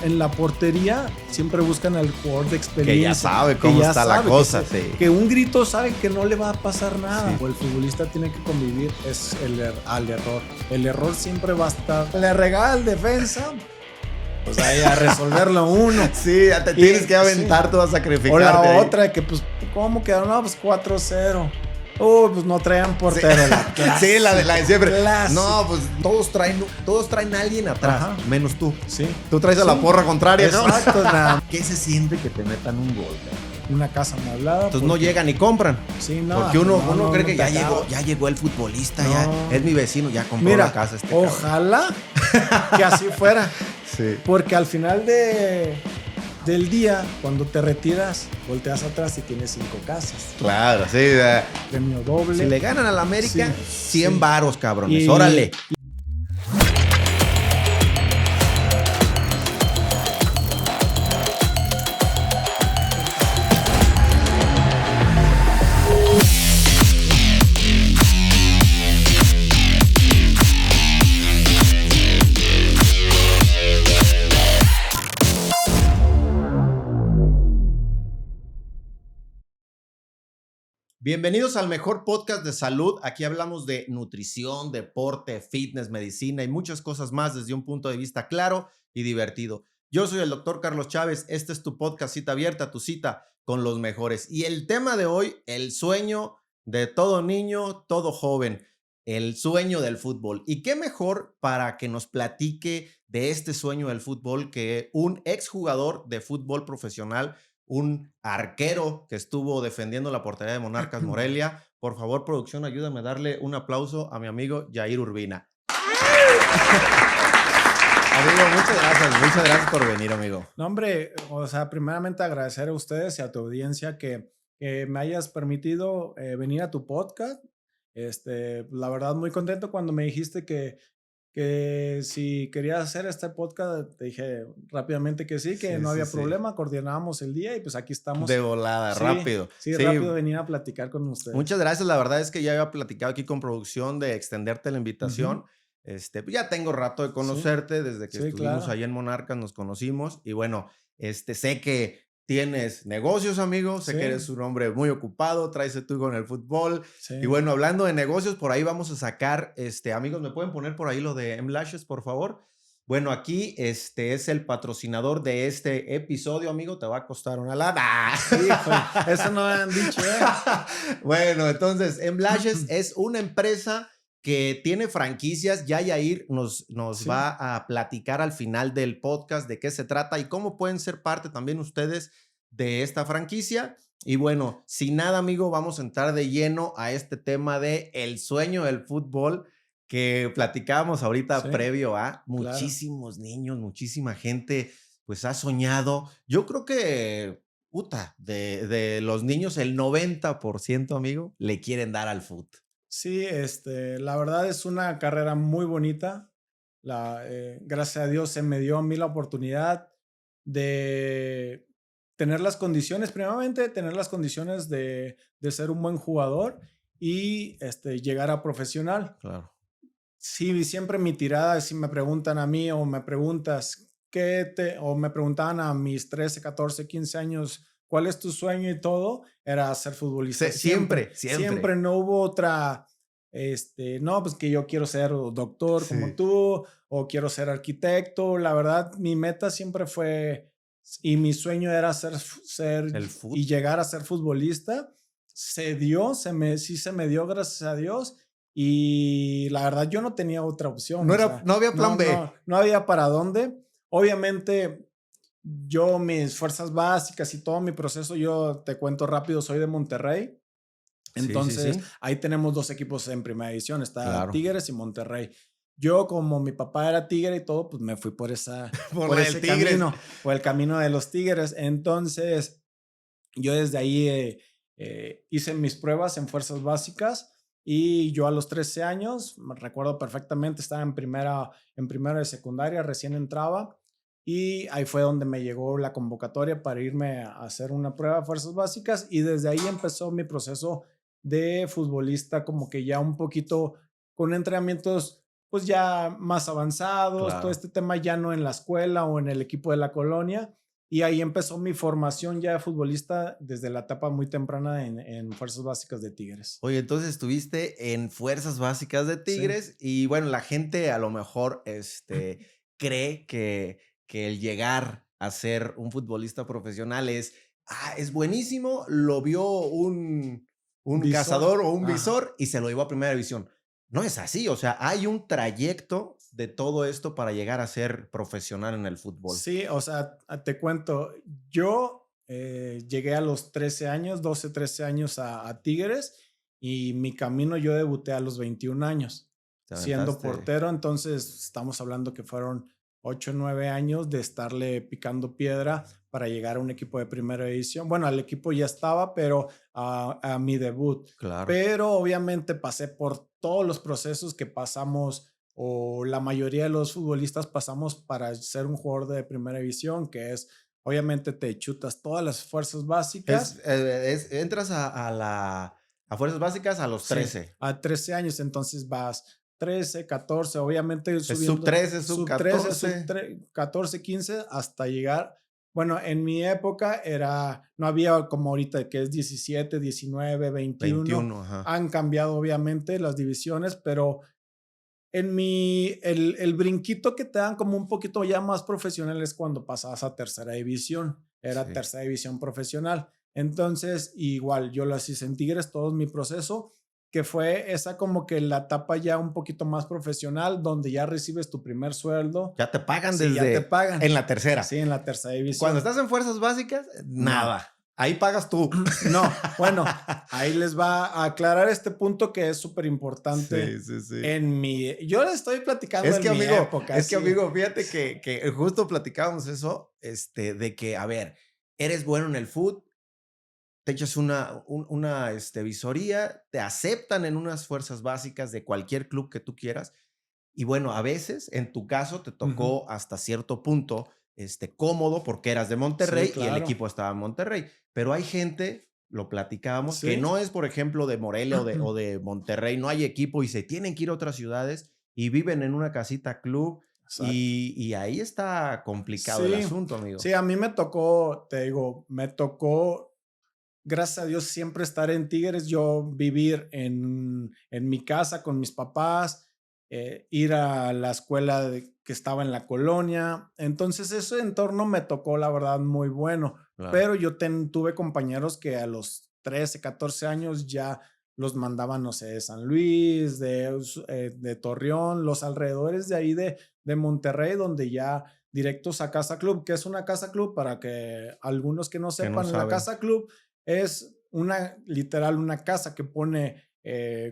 en la portería siempre buscan al jugador de experiencia. Que ya sabe cómo está la cosa, sí. Que un grito sabe que no le va a pasar nada. Sí. O el futbolista tiene que convivir al error. El error siempre va a estar. Le regala al defensa, pues ahí a resolverlo uno. Sí, ya te tienes que aventar, tú vas a sacrificarte. O la ahí. otra, que pues, ¿cómo quedaron? No, pues 4-0. Pues no traían portero. Sí, sí, la de siempre. Clásico. No, pues todos traen a alguien atrás, ajá, menos tú. Sí. Tú traes a la porra contraria, ¿no? Exacto, nada. ¿Qué se siente que te metan un gol? Una casa amueblada. Entonces no llegan y compran. Sí, no. Porque uno cree no que ya llegó el futbolista, no. Ya es mi vecino, ya compró la casa. Ojalá que así fuera. Sí. Porque al final del día, cuando te retiras, volteas atrás y tienes 5 casas. Claro, sí. Premio doble. Si le ganan a la América, sí, 100 varos, cabrones. Órale. Bienvenidos al mejor podcast de salud. Aquí hablamos de nutrición, deporte, fitness, medicina y muchas cosas más desde un punto de vista claro y divertido. Yo soy el doctor Carlos Chávez. Este es tu podcast Cita Abierta, tu cita con los mejores. Y el tema de hoy, el sueño de todo niño, todo joven, el sueño del fútbol. ¿Y qué mejor para que nos platique de este sueño del fútbol que un exjugador de fútbol profesional, un arquero que estuvo defendiendo la portería de Monarcas Morelia? Por favor, producción, ayúdame a darle un aplauso a mi amigo Yair Urbina. Amigo, muchas gracias por venir, amigo. No, hombre, o sea, primeramente agradecer a ustedes y a tu audiencia que me hayas permitido venir a tu podcast. La verdad, muy contento cuando me dijiste que si querías hacer este podcast, te dije rápidamente que sí, que no había problema, coordinábamos el día y pues aquí estamos. De volada, rápido. Sí, rápido venir a platicar con ustedes. Muchas gracias, la verdad es que ya había platicado aquí con producción de extenderte la invitación. Ya tengo rato de conocerte, desde que estuvimos ahí en Monarcas, nos conocimos y bueno, sé que tienes negocios, amigo, sé que eres un hombre muy ocupado, traes tú con el fútbol. Y bueno, hablando de negocios, por ahí vamos a sacar, amigos, ¿me pueden poner por ahí lo de M-Lashes, por favor? Bueno, aquí es el patrocinador de este episodio, amigo, te va a costar una lana. Sí, eso no me han dicho, Bueno, entonces, M-Lashes es una empresa que tiene franquicias. Ya Yair nos va a platicar al final del podcast de qué se trata y cómo pueden ser parte también ustedes de esta franquicia. Y bueno, sin nada, amigo, vamos a entrar de lleno a este tema de el sueño del fútbol que platicábamos ahorita previo a muchísimos niños, muchísima gente, pues ha soñado. Yo creo que, de los niños, el 90%, amigo, le quieren dar al fútbol. Sí, la verdad es una carrera muy bonita. Gracias a Dios se me dio a mí la oportunidad de tener las condiciones, primeramente tener las condiciones de ser un buen jugador y llegar a profesional. Claro. Sí, siempre mi tirada, si me preguntan a mí o me preguntas o me preguntaban a mis 13, 14, 15 años, ¿cuál es tu sueño y todo? Era ser futbolista. Siempre. No hubo otra, no, pues que yo quiero ser doctor como tú, o quiero ser arquitecto. La verdad, mi meta siempre fue, y mi sueño era ser y llegar a ser futbolista. Se dio, se me dio, gracias a Dios. Y la verdad, yo no tenía otra opción. No había plan B. No había para dónde. Obviamente, yo, mis fuerzas básicas y todo mi proceso, yo te cuento rápido, soy de Monterrey. Entonces, ahí tenemos 2 equipos en primera división, está Tigres y Monterrey. Yo, como mi papá era tigre y todo, pues me fui por ese camino, por el camino de los Tigres. Entonces, yo desde ahí hice mis pruebas en fuerzas básicas y yo a los 13 años, me recuerdo perfectamente, estaba en primero de secundaria, recién entraba. Y ahí fue donde me llegó la convocatoria para irme a hacer una prueba de fuerzas básicas y desde ahí empezó mi proceso de futbolista, como que ya un poquito con entrenamientos pues ya más avanzados, todo Claro. este tema ya no en la escuela o en el equipo de la colonia. Y ahí empezó mi formación ya de futbolista desde la etapa muy temprana en Fuerzas Básicas de Tigres. Oye, entonces estuviste en Fuerzas Básicas de Sí. Tigres y bueno, la gente a lo mejor cree que el llegar a ser un futbolista profesional es buenísimo, lo vio un Visor. cazador o un Ajá. visor y se lo llevó a primera división. No es así, o sea, hay un trayecto de todo esto para llegar a ser profesional en el fútbol. Sí, o sea, te cuento, yo llegué a los 13 años, 12, 13 años a Tigres y mi camino yo debuté a los 21 años Te siendo aventaste. portero, entonces estamos hablando que fueron 8, 9 años de estarle picando piedra para llegar a un equipo de primera división. Bueno, al equipo ya estaba, pero a mi debut. Claro. Pero obviamente pasé por todos los procesos que pasamos o la mayoría de los futbolistas pasamos para ser un jugador de primera división, que es, obviamente te chutas todas las fuerzas básicas. Entras a Fuerzas Básicas a los Sí, 13. a 13 años, entonces vas 13, 14, obviamente Es sub subiendo 13, sub sub 13, 14. 14, 15, hasta llegar. Bueno, en mi época no había como ahorita que es 17, 19, 21. 21, ajá. Han cambiado obviamente las divisiones, pero el brinquito que te dan como un poquito ya más profesional es cuando pasabas a tercera división. Era Sí. tercera división profesional. Entonces, igual, yo lo hice en Tigres, todo mi proceso, que fue esa como que la etapa ya un poquito más profesional, donde ya recibes tu primer sueldo. Ya te pagan Sí, ya te desde pagan. en la tercera. Sí, en la tercera Cuando división. estás en Fuerzas Básicas, No. nada. Ahí pagas tú. No, bueno, ahí les va a aclarar este punto que es súper importante Sí, sí, sí. yo les estoy platicando Es en que, mi amigo, época, sí. fíjate que justo platicábamos eso, de que, a ver, eres bueno en el fútbol, te echas una visoría, te aceptan en unas fuerzas básicas de cualquier club que tú quieras. Y bueno, a veces, en tu caso, te Ujú. tocó hasta cierto punto, cómodo porque eras de Sí, Monterrey y el claro. equipo estaba en Monterrey. Pero hay gente, lo platicábamos, que Sí. no es, por ejemplo, de Morelia o de Monterrey, no hay equipo y se tienen que ir a otras ciudades y viven en una casita club Exacto. y ahí está complicado el Sí, asunto, amigo. sí, a mí me tocó, te digo, me tocó, gracias a Dios, siempre estar en Tigres, yo vivir en mi casa con mis papás, ir a la escuela que estaba en la colonia. Entonces, ese entorno me tocó, la verdad, muy bueno. Claro. Pero yo tuve compañeros que a los 13, 14 años ya los mandaban, no sé, de San Luis, de Torreón, los alrededores de ahí de Monterrey, donde ya directos a Casa Club. ¿Que es una Casa Club? Para que algunos que no Que no sepan, la saben. Casa Club es literal, una casa que pone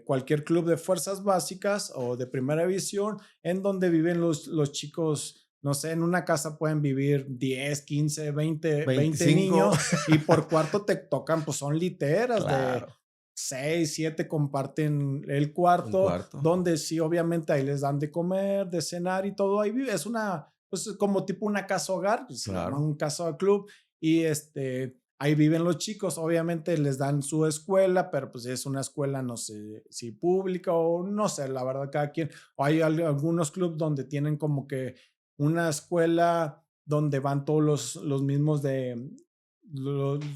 cualquier club de fuerzas básicas o de primera división, en donde viven los chicos, no sé, en una casa pueden vivir 10, 15, 20 25. niños y por cuarto te tocan, pues son literas de Claro. 6, 7 comparten el Un cuarto, cuarto. donde sí, obviamente ahí les dan de comer, de cenar y todo. Ahí vive, es pues como tipo una casa hogar, pues, se llama Claro. un casa club y ahí viven los chicos, obviamente les dan su escuela, pero pues es una escuela, no sé si pública o no sé, la verdad, cada quien. O hay algunos clubes donde tienen como que una escuela donde van todos los mismos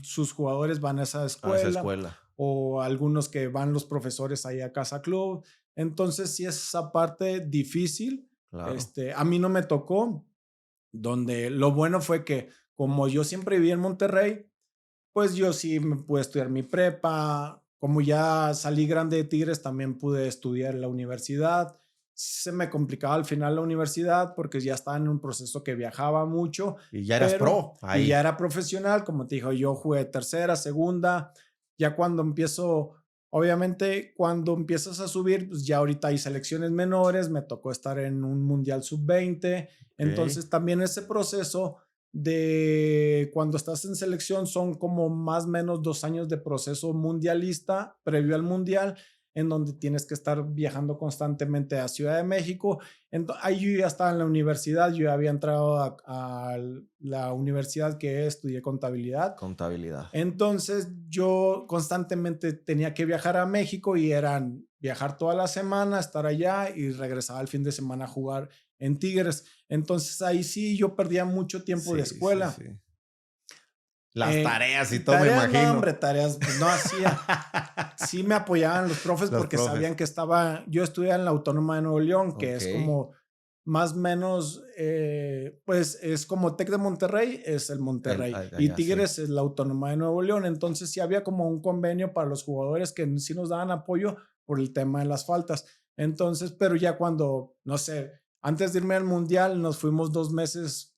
sus jugadores van a esa A esa escuela, escuela. o algunos que van los profesores ahí a casa club. Entonces, sí es esa parte difícil. Claro. A mí no me tocó, donde lo bueno fue que como yo siempre viví en Monterrey, pues yo sí me pude estudiar mi prepa. Como ya salí grande de Tigres, también pude estudiar en la universidad. Se me complicaba al final la universidad porque ya estaba en un proceso que viajaba mucho, Y ya eras pero pro y ahí. ya era profesional, como te digo, yo jugué tercera, segunda, ya cuando empiezo, obviamente cuando empiezas a subir, pues ya ahorita hay selecciones menores, me tocó estar en un Mundial Sub-20, Okey. entonces también ese proceso de cuando estás en selección son como más o menos 2 años de proceso mundialista previo al mundial, en donde tienes que estar viajando constantemente a Ciudad de México. Ahí yo ya estaba en la universidad, yo ya había entrado a la universidad que estudié contabilidad. Contabilidad. Entonces yo constantemente tenía que viajar a México y eran viajar toda la semana, estar allá y regresaba el fin de semana a jugar en Tigres. Entonces ahí sí yo perdía mucho tiempo de Sí, sí, escuela. sí. Las tareas y todo, me Tareas, no, hombre, imagino. tareas, pues no hacía. Sí me apoyaban los profes Los porque profes. sabían que yo estudiaba en la Autónoma de Nuevo León, que es Okey, como más o menos, pues es como Tec de Monterrey, es el Monterrey, y allá sí. Tigres es la Autónoma de Nuevo León. Entonces sí había como un convenio para los jugadores que sí nos daban apoyo por el tema de las faltas. Entonces, pero ya cuando, no sé, antes de irme al Mundial, nos fuimos 2 meses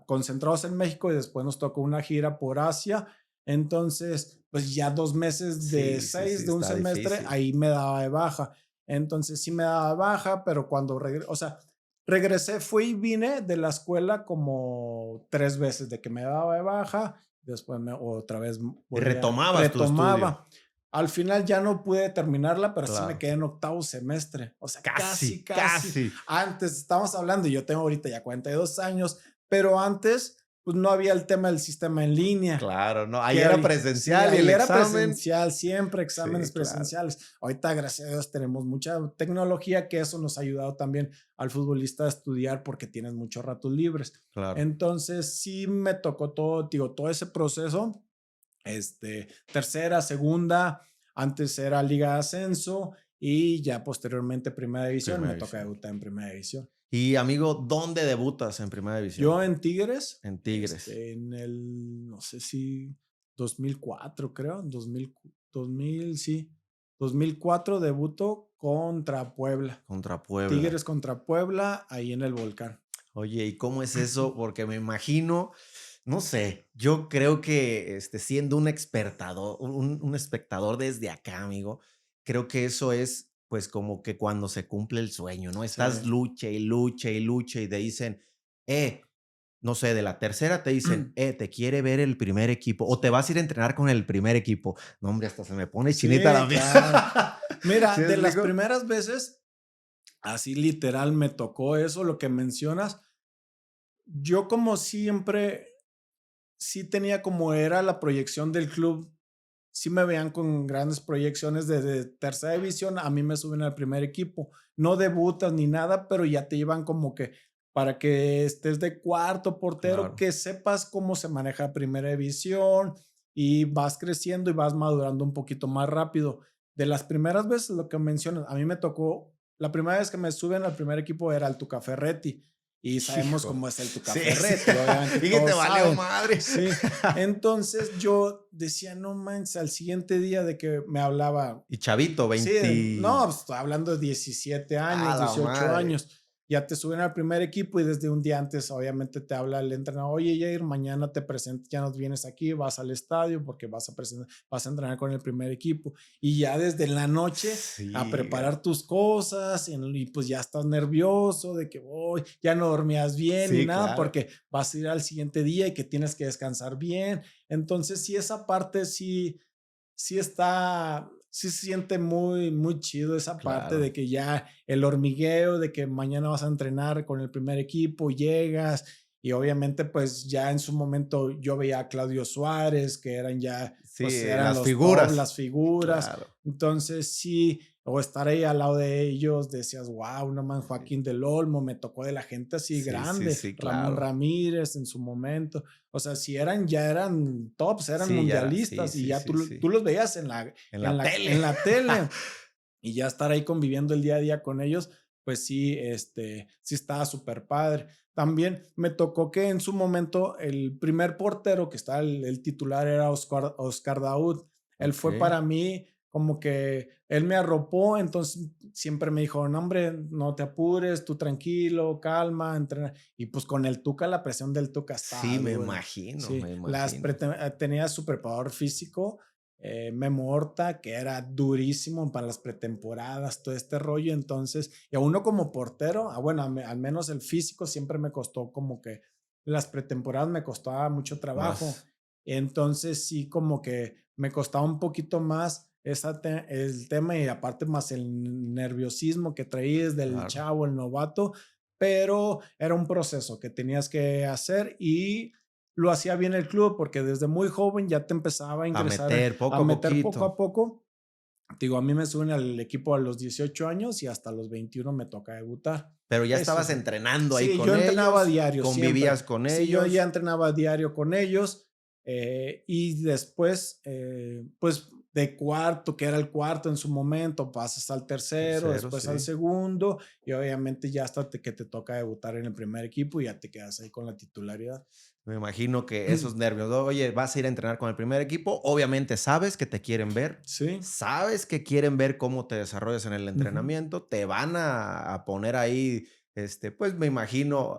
concentrados en México y después nos tocó una gira por Asia. Entonces, pues ya 2 meses de Sí, sí, sí, seis de un está semestre, difícil. ahí me daba de baja. Entonces sí me daba de baja, pero cuando o sea, regresé, fui y vine de la escuela como 3 veces de que me daba de baja, después otra vez Y volvía, retomabas tu estudio. retomaba. Al final ya no pude terminarla, pero sí me Claro. quedé en octavo semestre. O sea, casi, Casi, casi. casi. Antes estamos hablando, yo tengo ahorita ya 42 años, pero antes pues no había el tema del sistema en línea. Claro, no, ahí Que era sí, presencial y el ahí era examen. presencial, siempre exámenes Sí, claro, presenciales. Ahorita, gracias a Dios, tenemos mucha tecnología que eso nos ha ayudado también al futbolista a estudiar porque tienes muchos ratos libres. claro. Entonces, sí me tocó todo, digo, todo ese proceso, tercera, segunda, antes era Liga de Ascenso y ya posteriormente Primera División, Primera me toca división. debutar en Primera División. Y amigo, ¿dónde debutas en primera división? Yo en Tigres, En Tigres. en el, no sé si 2004, creo, 2000, sí, 2004 debuto contra Puebla. Contra Puebla. Tigres contra Puebla, ahí en el Volcán. Oye, ¿y cómo es eso? Porque me imagino, no sé, yo creo que siendo un expertador, un espectador desde acá, amigo, creo que eso es pues como que cuando se cumple el sueño, ¿no? Sí. Estás lucha y lucha y lucha y te dicen, no sé, de la tercera te dicen, te quiere ver el primer equipo o te vas a ir a entrenar con el primer equipo. No, hombre, hasta se me pone chinita Sí, la piel. claro. Mira, ¿Sí me de las explico? primeras veces, así literal me tocó eso, lo que mencionas. Yo como siempre, sí tenía como era la proyección del club, sí me veían con grandes proyecciones desde tercera división, a mí me suben al primer equipo. No debutas ni nada, pero ya te iban como que para que estés de cuarto portero, Claro. que sepas cómo se maneja primera división y vas creciendo y vas madurando un poquito más rápido. De las primeras veces, lo que mencionas, a mí me tocó, la primera vez que me suben al primer equipo era el Tuca Ferretti y sabemos Hijo. cómo es el Tuca Sí, sí. Ferretti, obviamente Y que te todos valió saben. madre. Sí, entonces yo decía, no manches, al siguiente día de que me hablaba, Y chavito, sí, 20. no, pues, estoy hablando de 17 A años, la 18 madre. años, ya te suben al primer equipo y desde un día antes obviamente te habla el entrenador, oye Jair, mañana te presento, ya nos vienes aquí, vas al estadio porque vas a entrenar con el primer equipo y ya desde la noche a Sí, preparar tus cosas y pues ya estás nervioso de que voy, ya no dormías bien ni sí, nada claro. porque vas a ir al siguiente día y que tienes que descansar bien. Entonces, sí, esa parte sí se siente muy, muy chido esa parte Claro. de que ya el hormigueo, de que mañana vas a entrenar con el primer equipo, llegas y obviamente pues ya en su momento yo veía a Claudio Suárez, que eran ya, pues Sí, eran las los top, figuras. las figuras. Claro. Entonces sí, o estar ahí al lado de ellos, decías, wow, no man, Sí, Joaquín del Olmo, me tocó de la gente así sí, sí, grande, sí, Ramón claro. Ramírez en su momento. O sea, si eran, ya eran tops, eran Sí, ya era. Sí, mundialistas y sí, ya sí, tú sí. los veías en la, En en la la, tele. en la tele y ya estar ahí conviviendo el día a día con ellos, pues sí, sí estaba súper padre. También me tocó que en su momento el primer portero que estaba, el titular era Oscar Daud. Él fue Okey. para mí como que él me arropó, entonces siempre me dijo, no hombre, no te apures, tú tranquilo, calma, entrena. Y pues con el Tuca, la presión del Tuca estaba Sí, me dura. imagino, Sí, me imagino. tenía su preparador físico, Memo Horta, que era durísimo para las pretemporadas, todo este rollo. Entonces, y a uno como portero, bueno, al menos el físico siempre me costó como que las pretemporadas me costaba mucho trabajo. Más. Entonces, sí, como que me costaba un poquito más el tema y aparte más el nerviosismo que traías del Claro. chavo, el novato, pero era un proceso que tenías que hacer y lo hacía bien el club porque desde muy joven ya te empezaba a A ingresar, meter a poco a meter poquito. poco a poco Digo, a mí me suben al equipo a los 18 años y hasta los 21 me toca debutar. Pero ya Eso estabas sí. entrenando ahí Sí, con yo entrenaba a ellos, diario convivías siempre. con Sí, yo ellos. ya entrenaba a diario con ellos. Y después, pues de cuarto, que era el cuarto en su momento, pasas al tercero, Tercero, después al sí. segundo y obviamente ya hasta que te toca debutar en el primer equipo y ya te quedas ahí con la titularidad. Me imagino que esos nervios, ¿no? Oye, vas a ir a entrenar con el primer equipo, obviamente sabes que te quieren ver, Sí. sabes que quieren ver cómo te desarrollas en el Ujú. entrenamiento, te van a poner ahí, pues me imagino,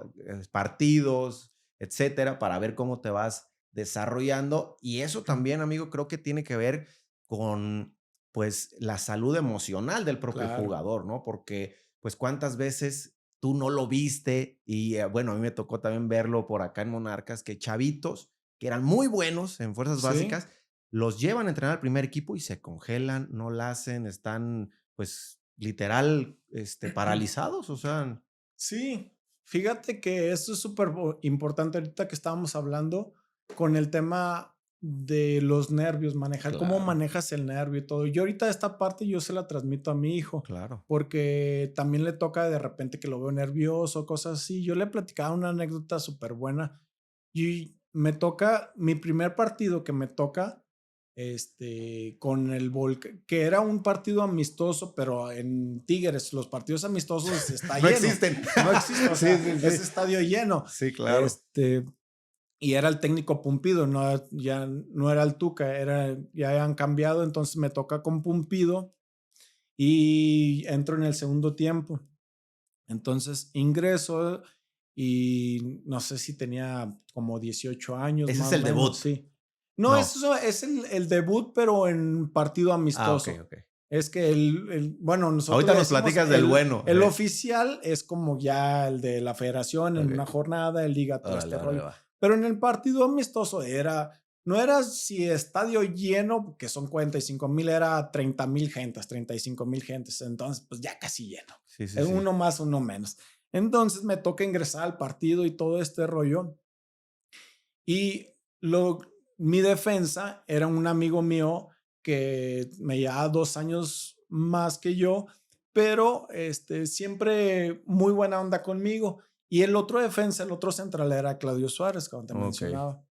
partidos, etcétera, para ver cómo te vas desarrollando. Y eso también, amigo, creo que tiene que ver con, pues, la salud emocional del propio Claro. jugador, ¿no? Porque, pues, cuántas veces tú no lo viste y bueno, a mí me tocó también verlo por acá en Monarcas, que chavitos que eran muy buenos en fuerzas Sí. básicas, los llevan a entrenar al primer equipo y se congelan, no la hacen, están pues literal paralizados, o sea, Sí, fíjate que eso es súper importante ahorita que estábamos hablando con el tema de los nervios, manejar cómo claro, manejas el nervio y todo. Yo ahorita esta parte yo se la transmito a mi hijo claro. porque también le toca de repente que lo veo nervioso, cosas así. Yo le platicaba una anécdota súper buena y me toca mi primer partido que me toca con el Volca, que era un partido amistoso, pero en Tigres, los partidos amistosos está No lleno, existen. no existe, o Sí, sea, sí, es sí. estadio lleno. Sí, claro. Este, y era el técnico Pumpido, no, ya no era el Tuca, ya habían cambiado, entonces me toca con Pumpido y entro en el segundo tiempo. Entonces ingreso y no sé si tenía como 18 años Ese es más o el menos, debut. sí. No, No. eso es el debut, pero en partido Ah, ok, amistoso. ok. Es que bueno, nosotros Ahorita le nos decimos platicas del bueno. el oficial es como ya el de la federación en una Ok. jornada, el liga, todo Órale, este órale, rollo. va. Pero en el partido amistoso no era si estadio lleno, que son 45,000, era 30,000 gentes, 35,000 gentes. Entonces, pues ya casi lleno. Sí, sí, Es sí. uno más, uno menos. Entonces me toca ingresar al partido y todo este rollo. Y lo, mi defensa era un amigo mío que me llevaba 2 años más que yo, pero siempre muy buena onda conmigo. Y el otro defensa, el otro central era Claudio Suárez, como te Ok. mencionaba.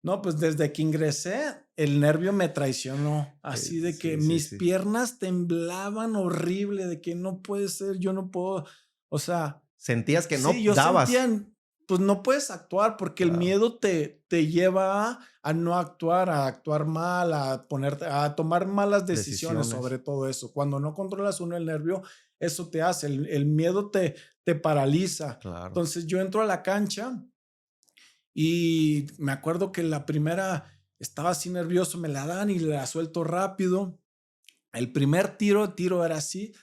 No, pues desde que ingresé, el nervio me traicionó, así de que Sí, sí, mis sí. piernas temblaban horrible, de que no puede ser, yo no puedo, o sea, Sentías que sí, no yo dabas. sentía, pues no puedes actuar porque el Claro. miedo te lleva a no actuar, a actuar mal, a tomar malas decisiones Decisiones. sobre todo eso. Cuando no controlas uno el nervio, eso te hace, el miedo te paraliza. Claro. Entonces yo entro a la cancha y me acuerdo que la primera estaba así nervioso, me la dan y la suelto rápido. El primer tiro era así.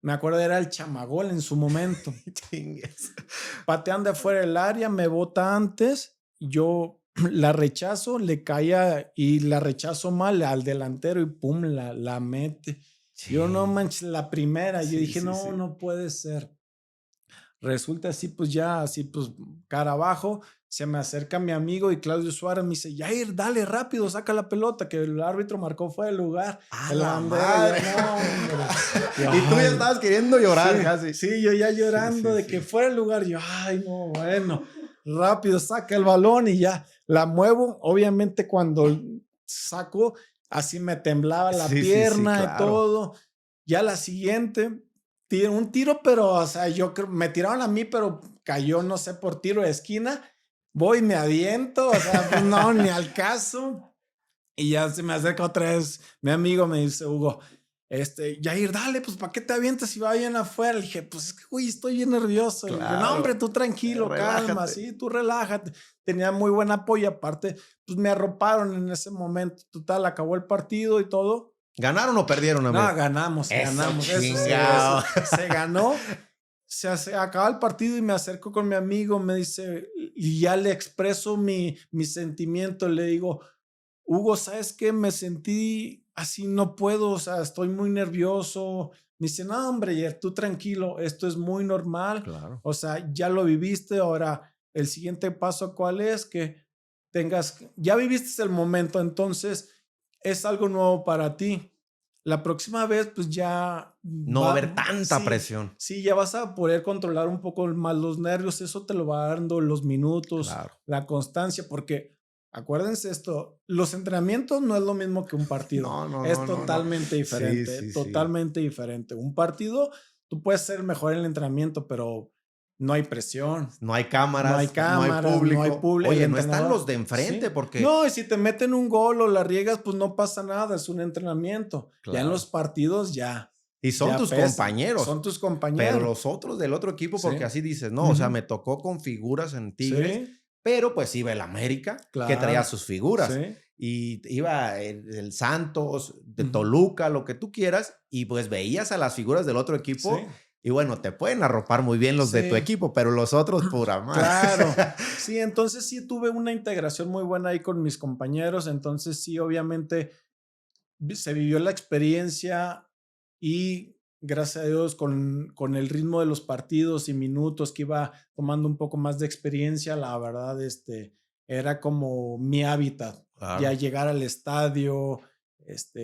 Me acuerdo, era el chamagol en su momento. Chingues. Patean de fuera del área, me bota antes, yo la rechazo, le caía y la rechazo mal al delantero y pum, la mete. Yo no Chin. manches, la primera, yo Sí, dije, sí, no, sí. no puede ser. Resulta así, pues ya, así, pues cara abajo, se me acerca mi amigo y Claudio Suárez me dice, Jair, dale rápido, saca la pelota, que el árbitro marcó fuera de lugar, ¡A en la la bandera, yo madre! no, hombre. Yo, Y tú ya ay, estabas queriendo sí, llorar casi. sí, yo ya Sí, llorando sí, de que sí. fuera el lugar, yo, ay, no, bueno, rápido, saca el balón y ya, la muevo. Obviamente cuando saco, así me temblaba la Sí, sí, sí, pierna y claro. todo. Ya la siguiente, un tiro, pero, o sea, yo creo, me tiraron a mí, pero cayó, no sé, por tiro de esquina. Voy, me aviento, o sea, pues no, ni al caso. Y ya se me acerca otra vez mi amigo, me dice, Hugo, Jair, dale, pues, ¿para qué te avientas si va bien afuera? Le dije, pues, es que, güey, estoy bien nervioso. Le digo, no, hombre, Claro. tú tranquilo, calma, Relájate. sí, tú relájate. Tenía muy buen apoyo, aparte, pues, me arroparon en ese momento. Total, acabó el partido y todo. ¿Ganaron o perdieron, No, amigo? ganamos, Eso ganamos. Eso sí, chingado. se ganó. Acaba el partido y me acerco con mi amigo, me dice, y ya le expreso mi sentimiento, le digo, Hugo, ¿sabes qué? Me sentí así, no puedo, o sea, estoy muy nervioso. Me dice, no, hombre, Jer, tú tranquilo, esto es muy normal. Claro. O sea, ya lo viviste, ahora el siguiente paso, ¿cuál es? Que ya viviste el momento, entonces es algo nuevo para ti. la próxima vez, pues ya no va a haber tanta sí, presión. sí, ya vas a poder controlar un poco más los nervios, eso te lo va dando los minutos, Claro. la constancia, porque acuérdense esto, los entrenamientos no es lo mismo que un partido, No, no, es no, no, no. totalmente Sí, diferente, sí, sí. totalmente diferente. Un partido, tú puedes ser mejor en el entrenamiento, pero no hay presión. No hay No hay cámaras, no hay cámaras, no hay público. público, el Oye, no están entrenador, los de enfrente sí. porque No, y si te meten un gol o la riegas, pues no pasa nada, es un entrenamiento. Ya en los claro. partidos ya, Y son ya tus pesa, compañeros, son tus pero compañeros. los otros del otro equipo, Sí, porque así dices, no, o sea, ujú, me tocó con figuras en Tigres, sí, pero pues iba el América, que traía claro, sus figuras, sí, y iba el Santos, de ujú, Toluca, lo que tú quieras, y pues veías a las figuras del otro equipo, sí, y bueno, te pueden arropar muy bien los de tu sí, equipo, pero los otros, pura madre. claro. Sí, entonces sí tuve una integración muy buena ahí con mis compañeros, entonces sí, obviamente se vivió la experiencia y gracias a Dios con el ritmo de los partidos y minutos que iba tomando un poco más de experiencia, la verdad, era como mi hábitat, ya Claro, llegar al estadio,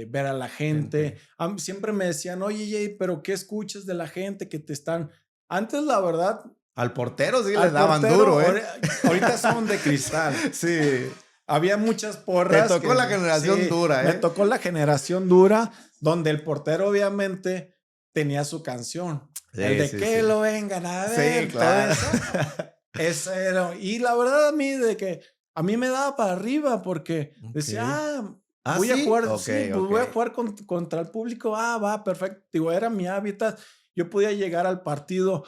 ver a la gente. gente. Siempre me decían, oye, Jay, pero ¿qué escuchas de la gente que te están... Antes, la verdad, Al portero sí le al daban portero, duro, ¿eh? ahorita son de cristal. Sí, Había muchas te porras tocó que la generación sí, dura, me ¿eh? tocó la generación dura, donde el portero obviamente tenía su canción. El Sí, de sí, que sí. lo vengan a Sí, ver, todo claro. eso. Ese era. Y la verdad a mí de que a mí me daba para arriba porque decía, Okey. ¿Ah, voy a sí? jugar, sí, Okey, pues voy a okey. jugar contra el público. Va, perfecto. Digo, era mi hábitat. Yo podía llegar al partido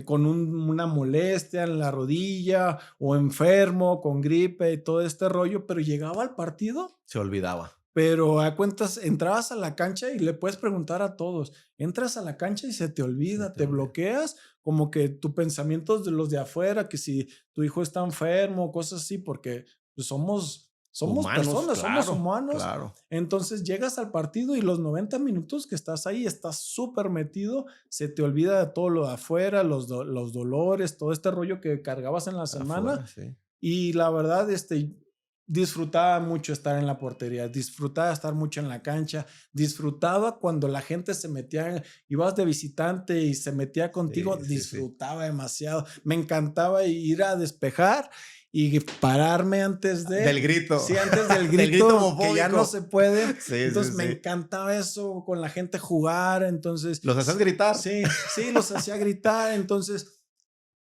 con una molestia en la rodilla o enfermo, con gripe y todo este rollo, pero llegaba al partido, Se olvidaba. pero a cuentas entrabas a la cancha y le puedes preguntar a todos, entras a la cancha y se te Se olvida, te te olvida. bloqueas, como que tus pensamientos de los de afuera, que si tu hijo está enfermo, cosas así, porque pues, somos Humanos, personas, somos claro, humanos. claro. Entonces llegas al partido y los 90 minutos que estás ahí, estás súper metido, se te olvida de todo lo de afuera, los dolores, todo este rollo que cargabas en la semana Afuera, sí. y la verdad, disfrutaba mucho estar en la portería, disfrutaba estar mucho en la cancha, disfrutaba cuando la gente se metía, ibas de visitante y se metía contigo, Sí, sí, sí. disfrutaba demasiado. Me encantaba ir a despejar y pararme antes Del grito, sí, antes del del grito grito que ya no homofóbico. se puede. Sí, sí, Entonces me sí. encantaba eso con la gente jugar. Entonces, ¿Los hacías gritar? sí, sí, los hacía gritar. Entonces,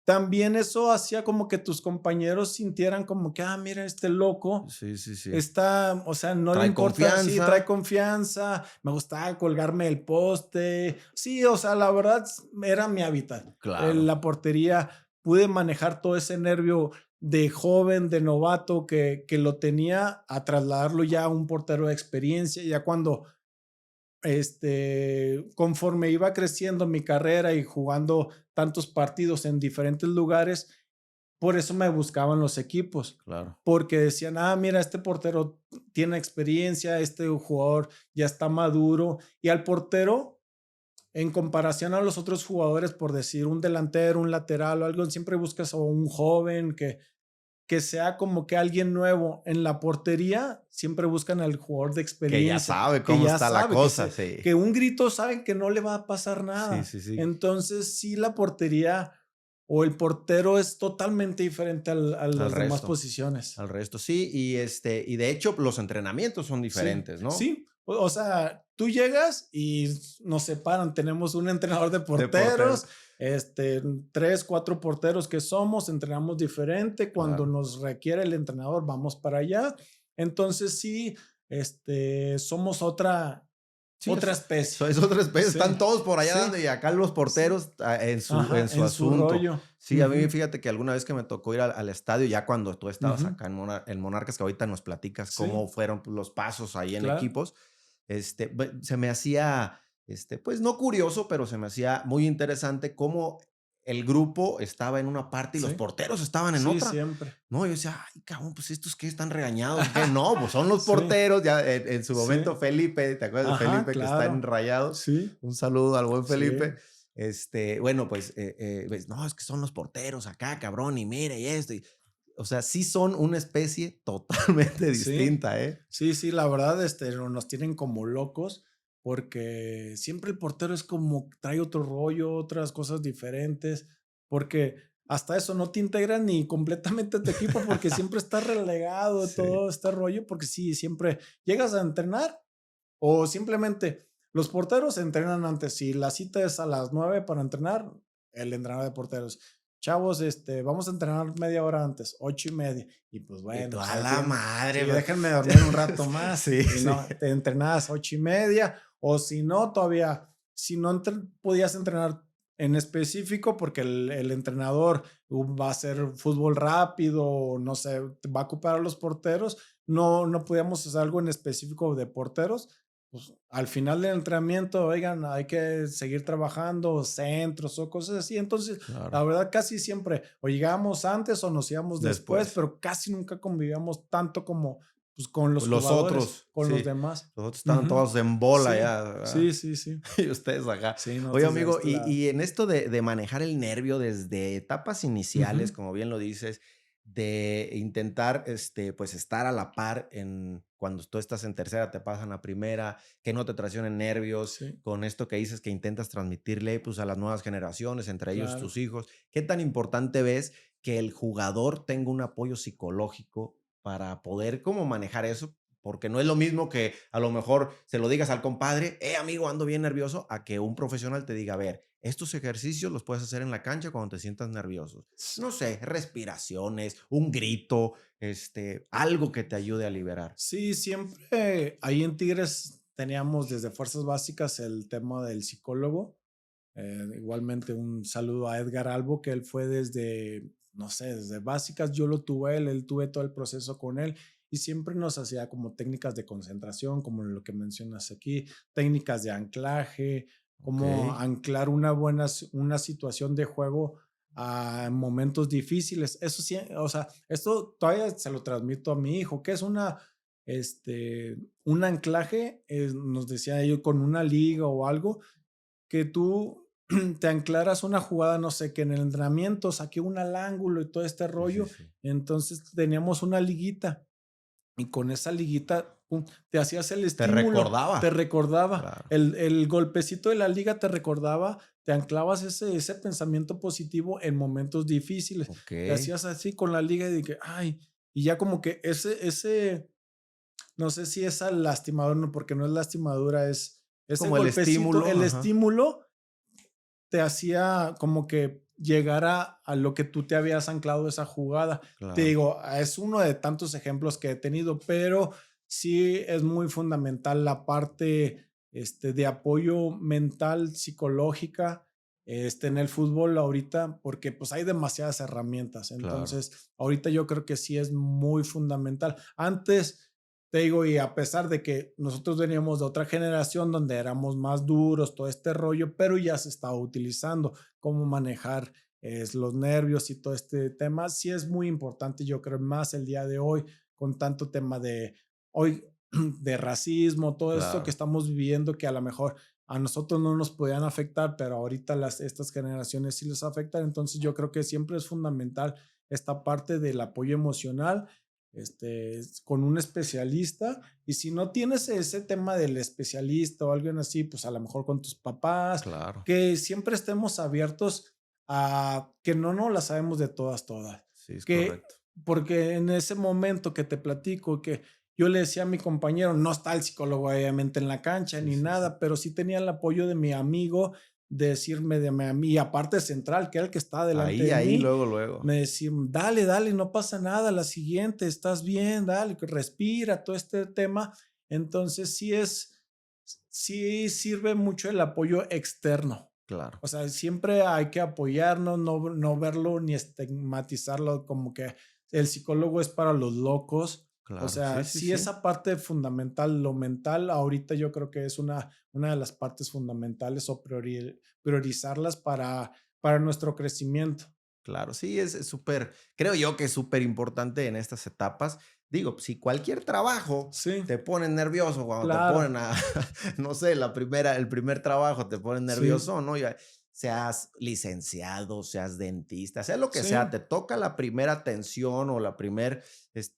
también eso hacía como que tus compañeros sintieran como que, mira, este loco Sí, sí, sí. está, o sea, no le Trae importa, sí, confianza. trae confianza, me gustaba colgarme el poste, sí, o sea, la verdad era mi hábitat. Claro. La portería, pude manejar todo ese nervio de joven, de novato que lo tenía, a trasladarlo ya a un portero de experiencia, ya cuando conforme iba creciendo mi carrera y jugando tantos partidos en diferentes lugares, por eso me buscaban los equipos, Claro. porque decían, mira, este portero tiene experiencia, este jugador ya está maduro, y al portero, en comparación a los otros jugadores, por decir un delantero, un lateral o algo, siempre buscas a un joven que sea como que alguien nuevo en la portería, siempre buscan al jugador de Que ya experiencia, sabe que cómo ya está la sabe, cosa, sí. que un grito saben que no le va a pasar Sí, nada. sí, sí. Entonces, sí, la portería o el portero es totalmente diferente a Al las demás resto. posiciones. Al resto, sí. Y de hecho, los entrenamientos son Sí, diferentes, ¿no? sí. O sea, tú llegas y nos separan. Tenemos un entrenador de De porteros. porteros, 3, 4 porteros que somos, entrenamos diferente. Cuando Claro. nos requiere el entrenador, vamos para allá. Entonces, sí, somos Sí, otra especie. es otra especie. Sí, Están todos por allá sí, dando y acá los sí. porteros Ajá, en su en su asunto. rollo. Sí, a mí Ujú, fíjate que alguna vez que me tocó ir al estadio, ya cuando tú estabas ujú. acá en Monarcas, que ahorita nos platicas Sí, cómo fueron pues, los pasos ahí en claro. equipos, se me hacía, pues no curioso, pero se me hacía muy interesante cómo el grupo estaba en una parte y los Sí, porteros estaban en sí, otra. siempre. No, yo decía, ay, cabrón, pues estos que están regañados, ¿qué? No, pues son los Sí, porteros. Ya en su sí. momento, Felipe, ¿te acuerdas de Ajá, Felipe que está en claro. Rayados? Sí, Un saludo al buen sí. Felipe. Bueno, pues, pues, no, es que son los porteros acá, cabrón, y mire, y esto. O sea, sí son una especie totalmente Sí, distinta, ¿eh? sí, sí, la verdad, nos tienen como locos, porque siempre el portero es como trae otro rollo, otras cosas diferentes, porque hasta eso no te integran ni completamente a tu equipo porque siempre estás relegado de Sí. todo este rollo, porque sí, siempre llegas a entrenar o simplemente los porteros entrenan antes. Si la cita es a las 9 para entrenar, el entrenador de porteros, chavos, vamos a entrenar media hora antes, 8:30. Y pues Y bueno, tú, pues a ahí la tienen, madre, sí, pues. déjenme dormir un rato más. Sí, Y sí. no, te entrenabas 8:30, o si no, todavía, si no podías entrenar en específico, porque el entrenador va a hacer fútbol rápido, o no sé, va a ocupar a los porteros, no podíamos hacer algo en específico de porteros. Pues, al final del entrenamiento, oigan, hay que seguir trabajando, centros o cosas así. Entonces, Claro. la verdad, casi siempre o llegábamos antes o nos íbamos después, Después. pero casi nunca convivíamos tanto como pues, con los Los jugadores, otros, con los sí. demás. Los otros estaban Ujú. todos en bola Sí, ya, ¿verdad? sí, sí, sí. Y ustedes acá. Sí, Oye, nosotros de amigo, este y lado. y en esto de manejar el nervio desde etapas iniciales, Ujú. como bien lo dices, de intentar, pues, estar a la par en cuando tú estás en tercera, te pasan a primera, que no te traicionen nervios, Sí, con esto que dices que intentas transmitirle, pues, a las nuevas generaciones, entre ellos claro. tus hijos. ¿Qué tan importante ves que el jugador tenga un apoyo psicológico para poder como manejar eso? Porque no es lo mismo que a lo mejor se lo digas al compadre, amigo, ando bien nervioso, a que un profesional te diga, a ver, estos ejercicios los puedes hacer en la cancha cuando te sientas nervioso. S- No sé, respiraciones, un grito, algo que te ayude a liberar. Sí, siempre ahí en Tigres teníamos desde fuerzas básicas el tema del psicólogo. Igualmente un saludo a Edgar Albo, que él fue desde, no sé, desde básicas, yo lo tuve él tuve todo el proceso con él y siempre nos hacía como técnicas de concentración, como lo que mencionas aquí, técnicas de anclaje, Ok, como anclar una situación de juego a momentos difíciles. Eso sí, o sea, esto todavía se lo transmito a mi hijo, que es un anclaje, nos decía yo, con una liga o algo que tú te anclaras una jugada, no sé, que en el entrenamiento saqué un al ángulo y todo este sí, sí, rollo. sí. Entonces teníamos una liguita y con esa liguita pum, te hacías el Te estímulo, te recordaba. recordaba, Claro. el golpecito de la liga te recordaba, te anclabas ese pensamiento positivo en momentos difíciles. Ok. Te hacías así con la liga y dije, ay, y ya como que no sé si es al lastimador, no, porque no es lastimadura, es ese Como el golpecito, estímulo, el ajá. estímulo te hacía como que llegar a lo que tú te habías anclado esa jugada. Te Claro, digo, es uno de tantos ejemplos que he tenido, pero sí es muy fundamental la parte de apoyo mental, psicológica, en el fútbol ahorita, porque pues hay demasiadas herramientas. claro, Entonces, ahorita yo creo que sí es muy fundamental. Antes, te digo, y a pesar de que nosotros veníamos de otra generación donde éramos más duros, todo este rollo, pero ya se estaba utilizando cómo manejar los nervios y todo este tema. Sí es muy importante, yo creo, más el día de hoy, con tanto tema de hoy, de racismo, todo esto que claro. estamos viviendo, que a lo mejor a nosotros no nos podían afectar, pero ahorita estas generaciones sí les afectan. Entonces yo creo que siempre es fundamental esta parte del apoyo emocional con un especialista. Y si no tienes ese tema del especialista o alguien así, pues a lo mejor con tus papás, Claro. que siempre estemos abiertos a que no las sabemos de todas, todas. Sí, es Que, correcto. porque en ese momento que te platico, que yo le decía a mi compañero, no está el psicólogo obviamente en la cancha Sí, ni sí, sí. nada, pero sí tenía el apoyo de mi amigo, de decirme de mi, y aparte central, que era el que estaba delante de Ahí, mí, luego, luego. me decían, dale, dale, no pasa nada, la siguiente, estás bien, dale, que respira, todo este tema. Entonces, sí sirve mucho el apoyo externo. Claro, O sea, siempre hay que apoyarnos, no verlo ni estigmatizarlo como que el psicólogo es para los locos. O claro. Sí, sea, sí, sí sí. esa parte fundamental, lo mental, ahorita yo creo que es una de las partes fundamentales o priorizarlas para nuestro crecimiento. Claro, sí, es súper, creo yo que es súper importante en estas etapas. Digo, si cualquier trabajo Sí, te pone nervioso cuando te ponen claro. a, no sé, el primer trabajo te pone Sí, nervioso, ¿no? seas licenciado, seas dentista, sea lo que Sí. sea, te toca la primera tensión o la primera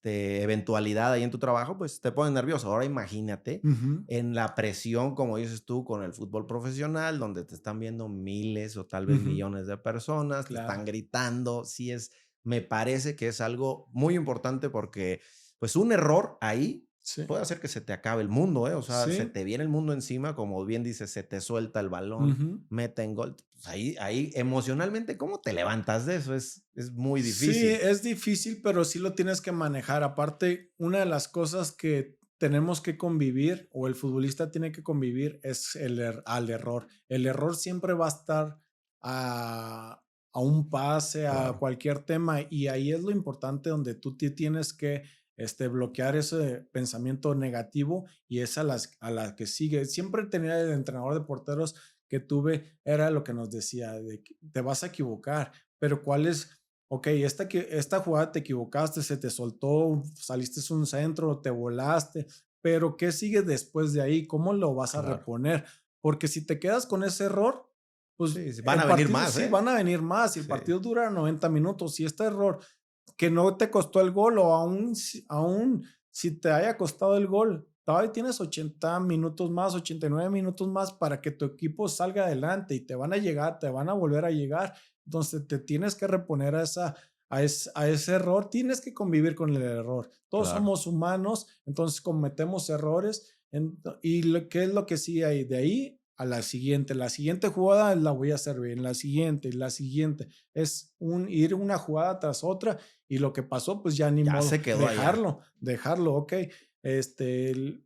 eventualidad ahí en tu trabajo, pues te pone nervioso. Ahora imagínate Ujú. en la presión, como dices tú, con el fútbol profesional, donde te están viendo miles o tal vez Ujú. millones de personas, te están Claro. gritando. Me parece que es algo muy importante porque, pues, un error ahí Sí. puede hacer que se te acabe el mundo, ¿eh? O sea, se Sí. te viene el mundo encima, como bien dices, se te suelta el balón, Ujú. meten gol. Pues ahí emocionalmente, ¿cómo te levantas de eso? Es muy Sí, difícil. es difícil, pero sí lo tienes que manejar. Aparte, una de las cosas que tenemos que convivir, o el futbolista tiene que convivir, es al error. El error siempre va a estar a, a un pase, a Claro, cualquier tema, y ahí es lo importante donde tú tienes que bloquear ese pensamiento negativo y es a la que sigue. Siempre tenía el entrenador de porteros que tuve, era lo que nos decía, de que te vas a equivocar, pero ¿cuál es? Ok, esta jugada te equivocaste, se te soltó, saliste un centro, te volaste, pero ¿qué sigue después de ahí? ¿Cómo lo vas a claro. reponer? Porque si te quedas con ese error, pues Sí, sí, van el a venir partido más, sí ¿eh? van a venir más y el Sí, partido dura 90 minutos. Si este error que no te costó el gol o aún si te haya costado el gol, todavía tienes 80 minutos más, 89 minutos más para que tu equipo salga adelante y te van a llegar, te van a volver a llegar. Entonces te tienes que reponer a ese error, tienes que convivir con el error. Todos claro. somos humanos, entonces cometemos errores. ¿Qué es lo que sigue ahí? De ahí a la siguiente jugada la voy a hacer bien, la siguiente. Es ir una jugada tras otra y lo que pasó, pues ya ni Ya modo, se quedó allá. dejarlo, ok.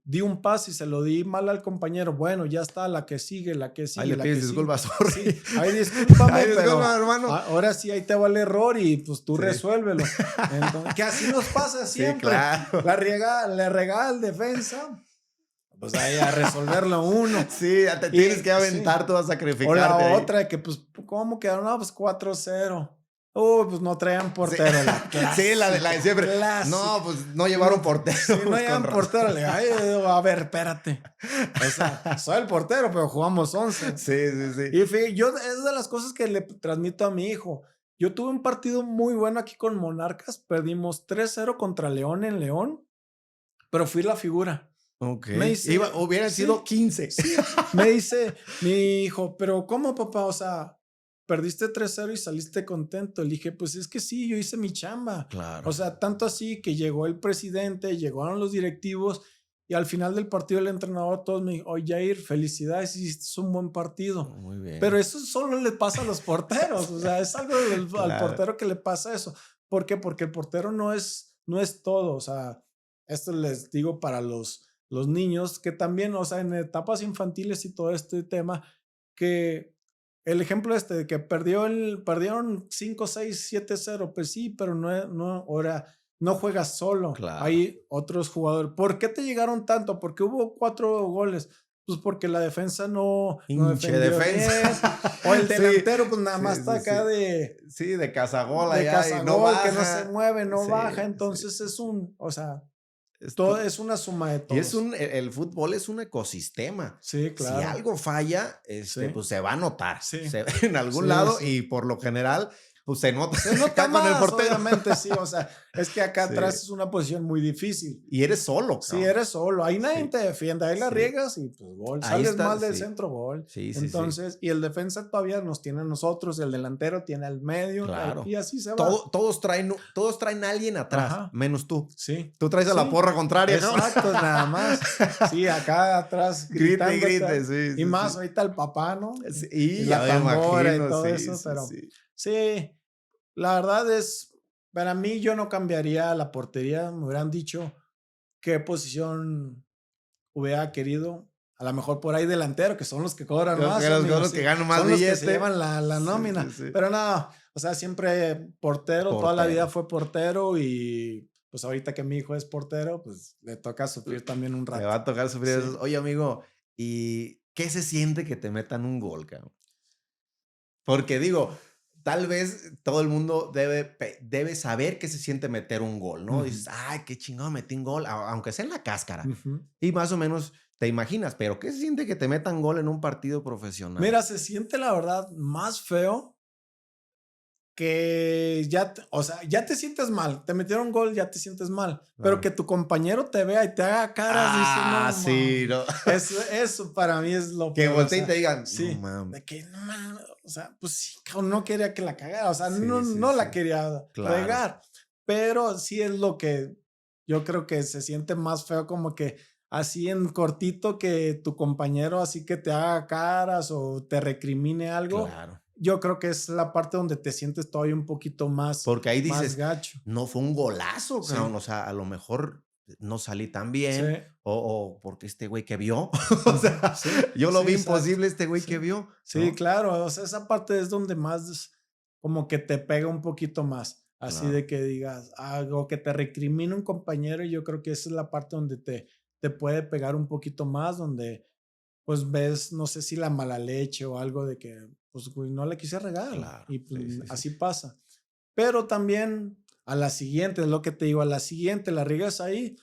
Di un pase y se lo di mal al compañero. Bueno, ya está, la que sigue, la que Ahí sigue, le la pides que sigue. disculpas, Sí, sorry. ahí discúlpame, Ay, pero disculpa, hermano. ahora sí ahí te va el error y pues tú Sí. resuélvelo. Entonces, que así nos pasa Sí, siempre. claro. Le regala al defensa, pues ahí a resolverlo uno. Sí, ya te tienes Y que sí, aventar tú a o la sacrificarte ahí. otra de que, pues, ¿cómo quedaron? No, pues 4-0. Pues no traían Sí, portero, la sí, la de clásica, siempre. clásica. No, pues no Si no, llevaron portero, si no pues con llevan razón. portero, le digo, ay, a ver, espérate. O sea, soy el portero, pero jugamos 11. Sí, sí, sí. Y yo es de las cosas que le transmito a mi hijo. Yo tuve un partido muy bueno aquí con Monarcas, perdimos 3-0 contra León en León, pero fui la figura. Me Okey. dice, Hubieran sido sí, 15. sí, me dice mi hijo, pero ¿cómo, papá? O sea, perdiste 3-0 y saliste contento. Le dije, pues es que sí, yo hice mi chamba. O Claro. sea, tanto así que llegó el presidente, llegaron los directivos y al final del partido el entrenador todos me dijo, oye, Jair, felicidades, hiciste un buen partido. Muy Pero bien. eso solo le pasa a los porteros, o sea, es algo al Claro. portero que le pasa eso. ¿Por qué? Porque el portero no es todo, o sea, esto les digo para los niños, que también, o sea, en etapas infantiles y todo este tema, que el ejemplo de que perdieron 5-6-7-0 pues sí, pero ahora no juegas solo, Claro. hay otros jugadores. ¿Por qué te llegaron tanto? Porque hubo 4 goles. Pues porque la defensa no Hinche defendió defensa. bien, o el Sí, delantero pues nada sí, más está sí, acá sí. Sí, de cazagol de allá y no cazagol, que no se baja. mueve, no Sí, baja, sí, entonces sí, sí. o sea, Es todo tu es una suma de y es todos. el fútbol es un ecosistema. Sí, Si claro. algo falla, Sí, pues se va a notar, sí, se ve en algún sí, lado sí. y por lo general, pues se nota Se nota acá con el más, portero. obviamente, sí, o sea, es que acá atrás Sí, es una posición muy difícil. y eres solo, Si cabrón. eres solo, ahí nadie Sí, te defiende, ahí la sí. riegas y pues gol, Ahí sales está, mal del sí. centro, gol. Sí, sí, sí. Entonces, y el defensa todavía nos tiene a nosotros, el delantero tiene al medio, y Claro. así se va. Todos traen a alguien atrás, Ajá, menos tú. sí, Tú traes a la sí, porra contraria, cabrón. exacto, nada más. Sí, acá atrás Grite y gritándote, grite, sí, y sí, más sí. ahorita el papá, ¿no? Sí, Y y ya la me tambora y imagino, todo sí, eso, sí, pero sí. sí, la verdad es, para mí yo no cambiaría la portería, me hubieran dicho qué posición hubiera querido. A lo mejor por ahí delantero, que son los que cobran más, Con amigos, los que sí. ganan más Son los que se billete. llevan la Sí, nómina. sí, sí. Pero no, o sea, siempre portero, toda la vida Portero. fue portero y pues ahorita que mi hijo es portero, pues le toca L sufrir también un Le va rato. a tocar sufrir Sí. esos. Oye, amigo, ¿y qué se siente que te metan un gol, cabrón? Porque digo, tal vez todo el mundo debe saber qué se siente meter un gol, ¿no? Dices, ay, qué chingón, metí un gol, aunque sea en la cáscara. Y más o menos te imaginas, pero ¿qué se siente que te metan gol en un partido profesional? Mira, se siente la verdad más feo que ya, o sea, ya te sientes mal, te metieron gol, ya te sientes mal, pero Claro. que tu compañero te vea y te haga caras, dices, no, Sí, no. eso para mí es lo Que peor, o volteen y sea, te digan, no sí, mames. de que no mames, o sea, pues sí, cabrón, no quería que la cagara, o sea, Sí, sí, no la sí. quería Claro. regar, pero sí es lo que yo creo que se siente más feo, como que así en cortito, que tu compañero así que te haga caras o te recrimine algo. Claro. Yo creo que es la parte donde te sientes todavía un poquito Porque ahí más dices, gacho. no fue un golazo, Sí, cabrón. O sea, a lo mejor no salí tan sí, bien, o porque este güey que vio, o ujú, sea, sí, yo lo sí, vi exacto. imposible, este güey Sí, que vio, sí, ¿no? claro, o sea, esa parte es donde más como que te pega un poquito más, así Claro, de que digas, o que te recrimine un compañero, y yo creo que esa es la parte donde te puede pegar un poquito más, donde pues ves, no sé si la mala leche o algo de que, pues, güey, no le quise regar claro. y pues Sí, sí, sí. así pasa. Pero también a la siguiente, es lo que te digo, a la siguiente la riegas ahí,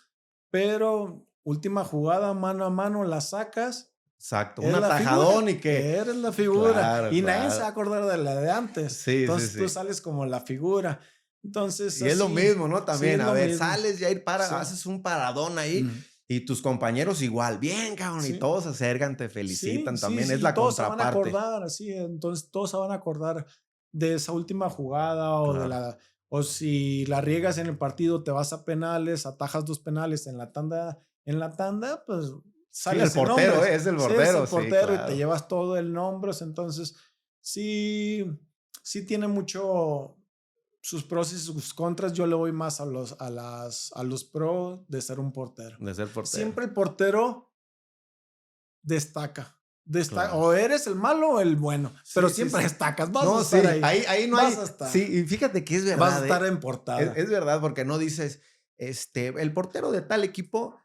pero última jugada mano a mano la sacas, Exacto, un es la atajadón figura, y que eres la figura claro, y nadie se va claro. a acordar de la de antes. Sí, sí, Entonces tú sí. sales como la figura. Entonces Y es lo así, mismo, ¿no? sí es También, a lo ver, mismo. sales y ahí Sí, haces un paradón ahí ujú, y tus compañeros igual, bien, cabrón, y sí. todos se acercan, te Sí, felicitan sí, también, es sí, la todos se van a contraparte. acordar, así, entonces todos se van a acordar de esa última jugada o de Claro. la, o si la riegas en el partido, te vas a penales, atajas 2 penales en la tanda, pues Sí, el sales en portero, nombres. es el Sí, es portero, el sí, portero y te claro. llevas todo el nombres, entonces sí, sí tiene mucho sus pros y sus contras. Yo le voy más a los pros de ser un portero. De ser portero. Siempre el portero destaca. Claro. O eres el malo o el bueno, pero Sí, sí, siempre sí. destacas, vas a No, estar sí, ahí, ahí no vas hay a estar, sí, y fíjate que es vas a verdad, estar ¿eh? en portada. Es verdad, porque no dices, el portero de tal equipo,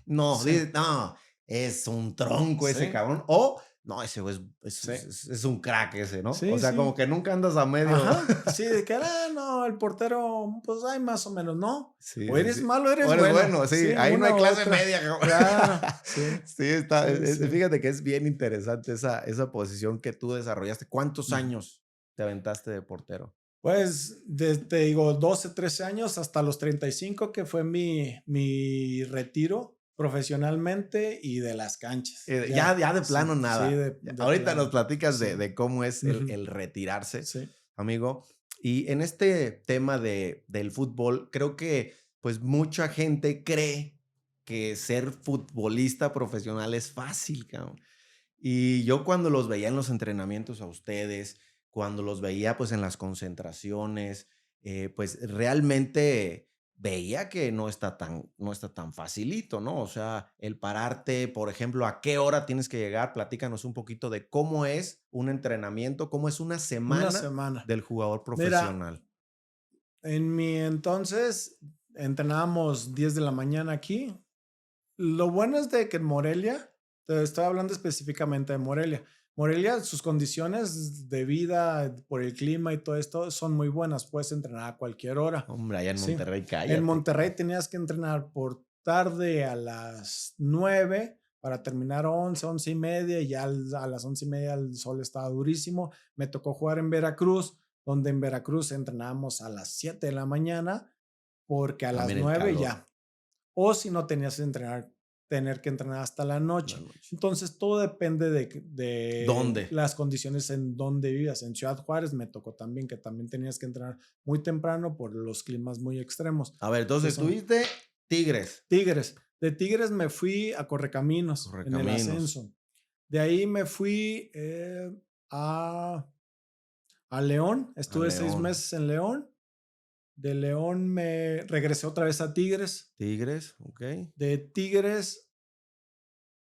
no, Sí, dices, no, es un tronco ese sí, cabrón, o no, ese güey es sí, es es es un crack ese, ¿no? O sí, sea, como sí. que nunca andas a medio Ajá, sí, de que, no, el portero, pues hay más o menos, ¿no? sí, O sí, eres sí. malo o O eres eres bueno. bueno, sí, Sí, ahí no hay una u clase otra. media, cabrón. Claro, sí, Sí, está, sí, sí. fíjate que es bien interesante esa posición que tú desarrollaste. ¿Cuántos Ujú. años te aventaste de portero? Pues, te digo, 12, 13 años hasta los 35, que fue mi retiro profesionalmente y de las canchas. Ya Ya, ya de sí, plano sí, nada. de Ahorita nos plano. platicas Sí. de cómo es Ujú. el retirarse, Sí. amigo. Y en este tema del fútbol, creo que, pues, mucha gente cree que ser futbolista profesional es fácil, cabrón. Y yo cuando los veía en los entrenamientos a ustedes, cuando los veía, pues, en las concentraciones, pues, realmente veía que no está tan facilito, ¿no? O sea, el pararte, por ejemplo, ¿a qué hora tienes que llegar? Platícanos un poquito de cómo es un entrenamiento, cómo es una Una semana semana. del jugador Mira, profesional. en mi entonces entrenábamos 10 de la mañana aquí. Lo bueno es de que en Morelia, te estoy hablando específicamente de Morelia. Morelia, sus condiciones de vida por el clima y todo esto son muy buenas. Puedes entrenar a cualquier hora. Hombre, allá en Sí. Monterrey, En cállate, Monterrey cabrón. tenías que entrenar por tarde a las 9 para terminar 11, 11 y media. Y ya a las 11 y media el sol estaba durísimo. Me tocó jugar en Veracruz, donde en Veracruz entrenábamos a las 7 de la mañana porque a las También el 9 calor, ya. O si no tenías que tener que entrenar hasta la la noche. noche. Entonces todo depende de ¿Dónde? las condiciones en donde vivas. En Ciudad Juárez me tocó también que también tenías que entrenar muy temprano por los climas muy extremos, A ver, que entonces son tuviste Tigres, Tigres. De Tigres me fui a Correcaminos en el Correcaminos, ascenso. De ahí me fui a, a León. a Estuve 6 León. meses en León. De León me regresé otra vez a Tigres. Tigres, okey. De Tigres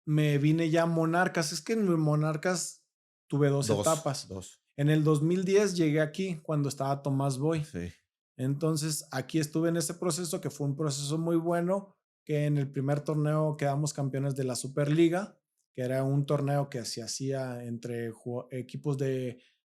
me vine ya a Monarcas. Es que en Monarcas tuve dos 2, etapas. 2. En el 2010 llegué aquí cuando estaba Tomás Boy. Sí. Entonces aquí estuve en ese proceso que fue un proceso muy bueno, que en el primer torneo quedamos campeones de la Superliga, que era un torneo que se hacía entre equipos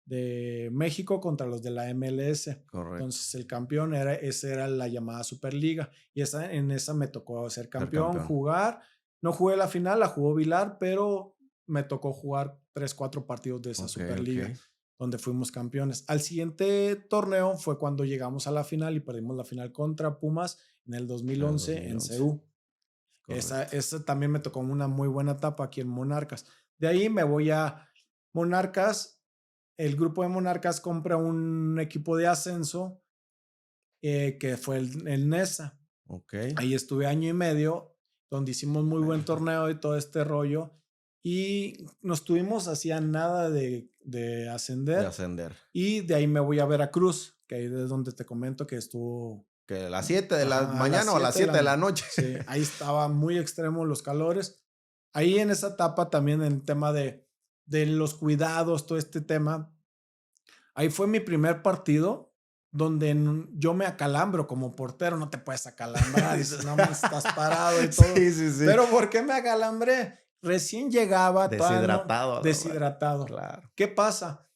de México contra los de la MLS. Correcto. Entonces el campeón esa era la llamada Superliga y en esa me tocó ser campeón, jugar. No jugué la final, la jugó Vilar, pero me tocó jugar 3-4 partidos de esa Superliga, donde fuimos campeones. Al siguiente torneo fue cuando llegamos a la final y perdimos la final contra Pumas en el 2011 en CU. Esa también me tocó una muy buena etapa aquí en Monarcas. De ahí me voy a Monarcas. El grupo de Monarcas compra un equipo de ascenso que fue el NESA. Ahí estuve año y medio, donde hicimos muy buen torneo y todo este rollo. Y nos tuvimos hacía nada de ascender. Y de ahí me voy a Veracruz, que ahí es donde te comento que estuvo... Que a las 7 de la mañana o a las 7 de la noche. Sí, ahí estaba muy extremo los calores. Ahí en esa etapa también en el tema de los cuidados, todo este tema. Ahí fue mi primer partido donde yo me acalambro como portero. No te puedes acalambrar, dices, no, estás parado y todo. Sí. Pero ¿por qué me acalambré? Recién llegaba. Deshidratado. Deshidratado. Claro. ¿Qué pasa?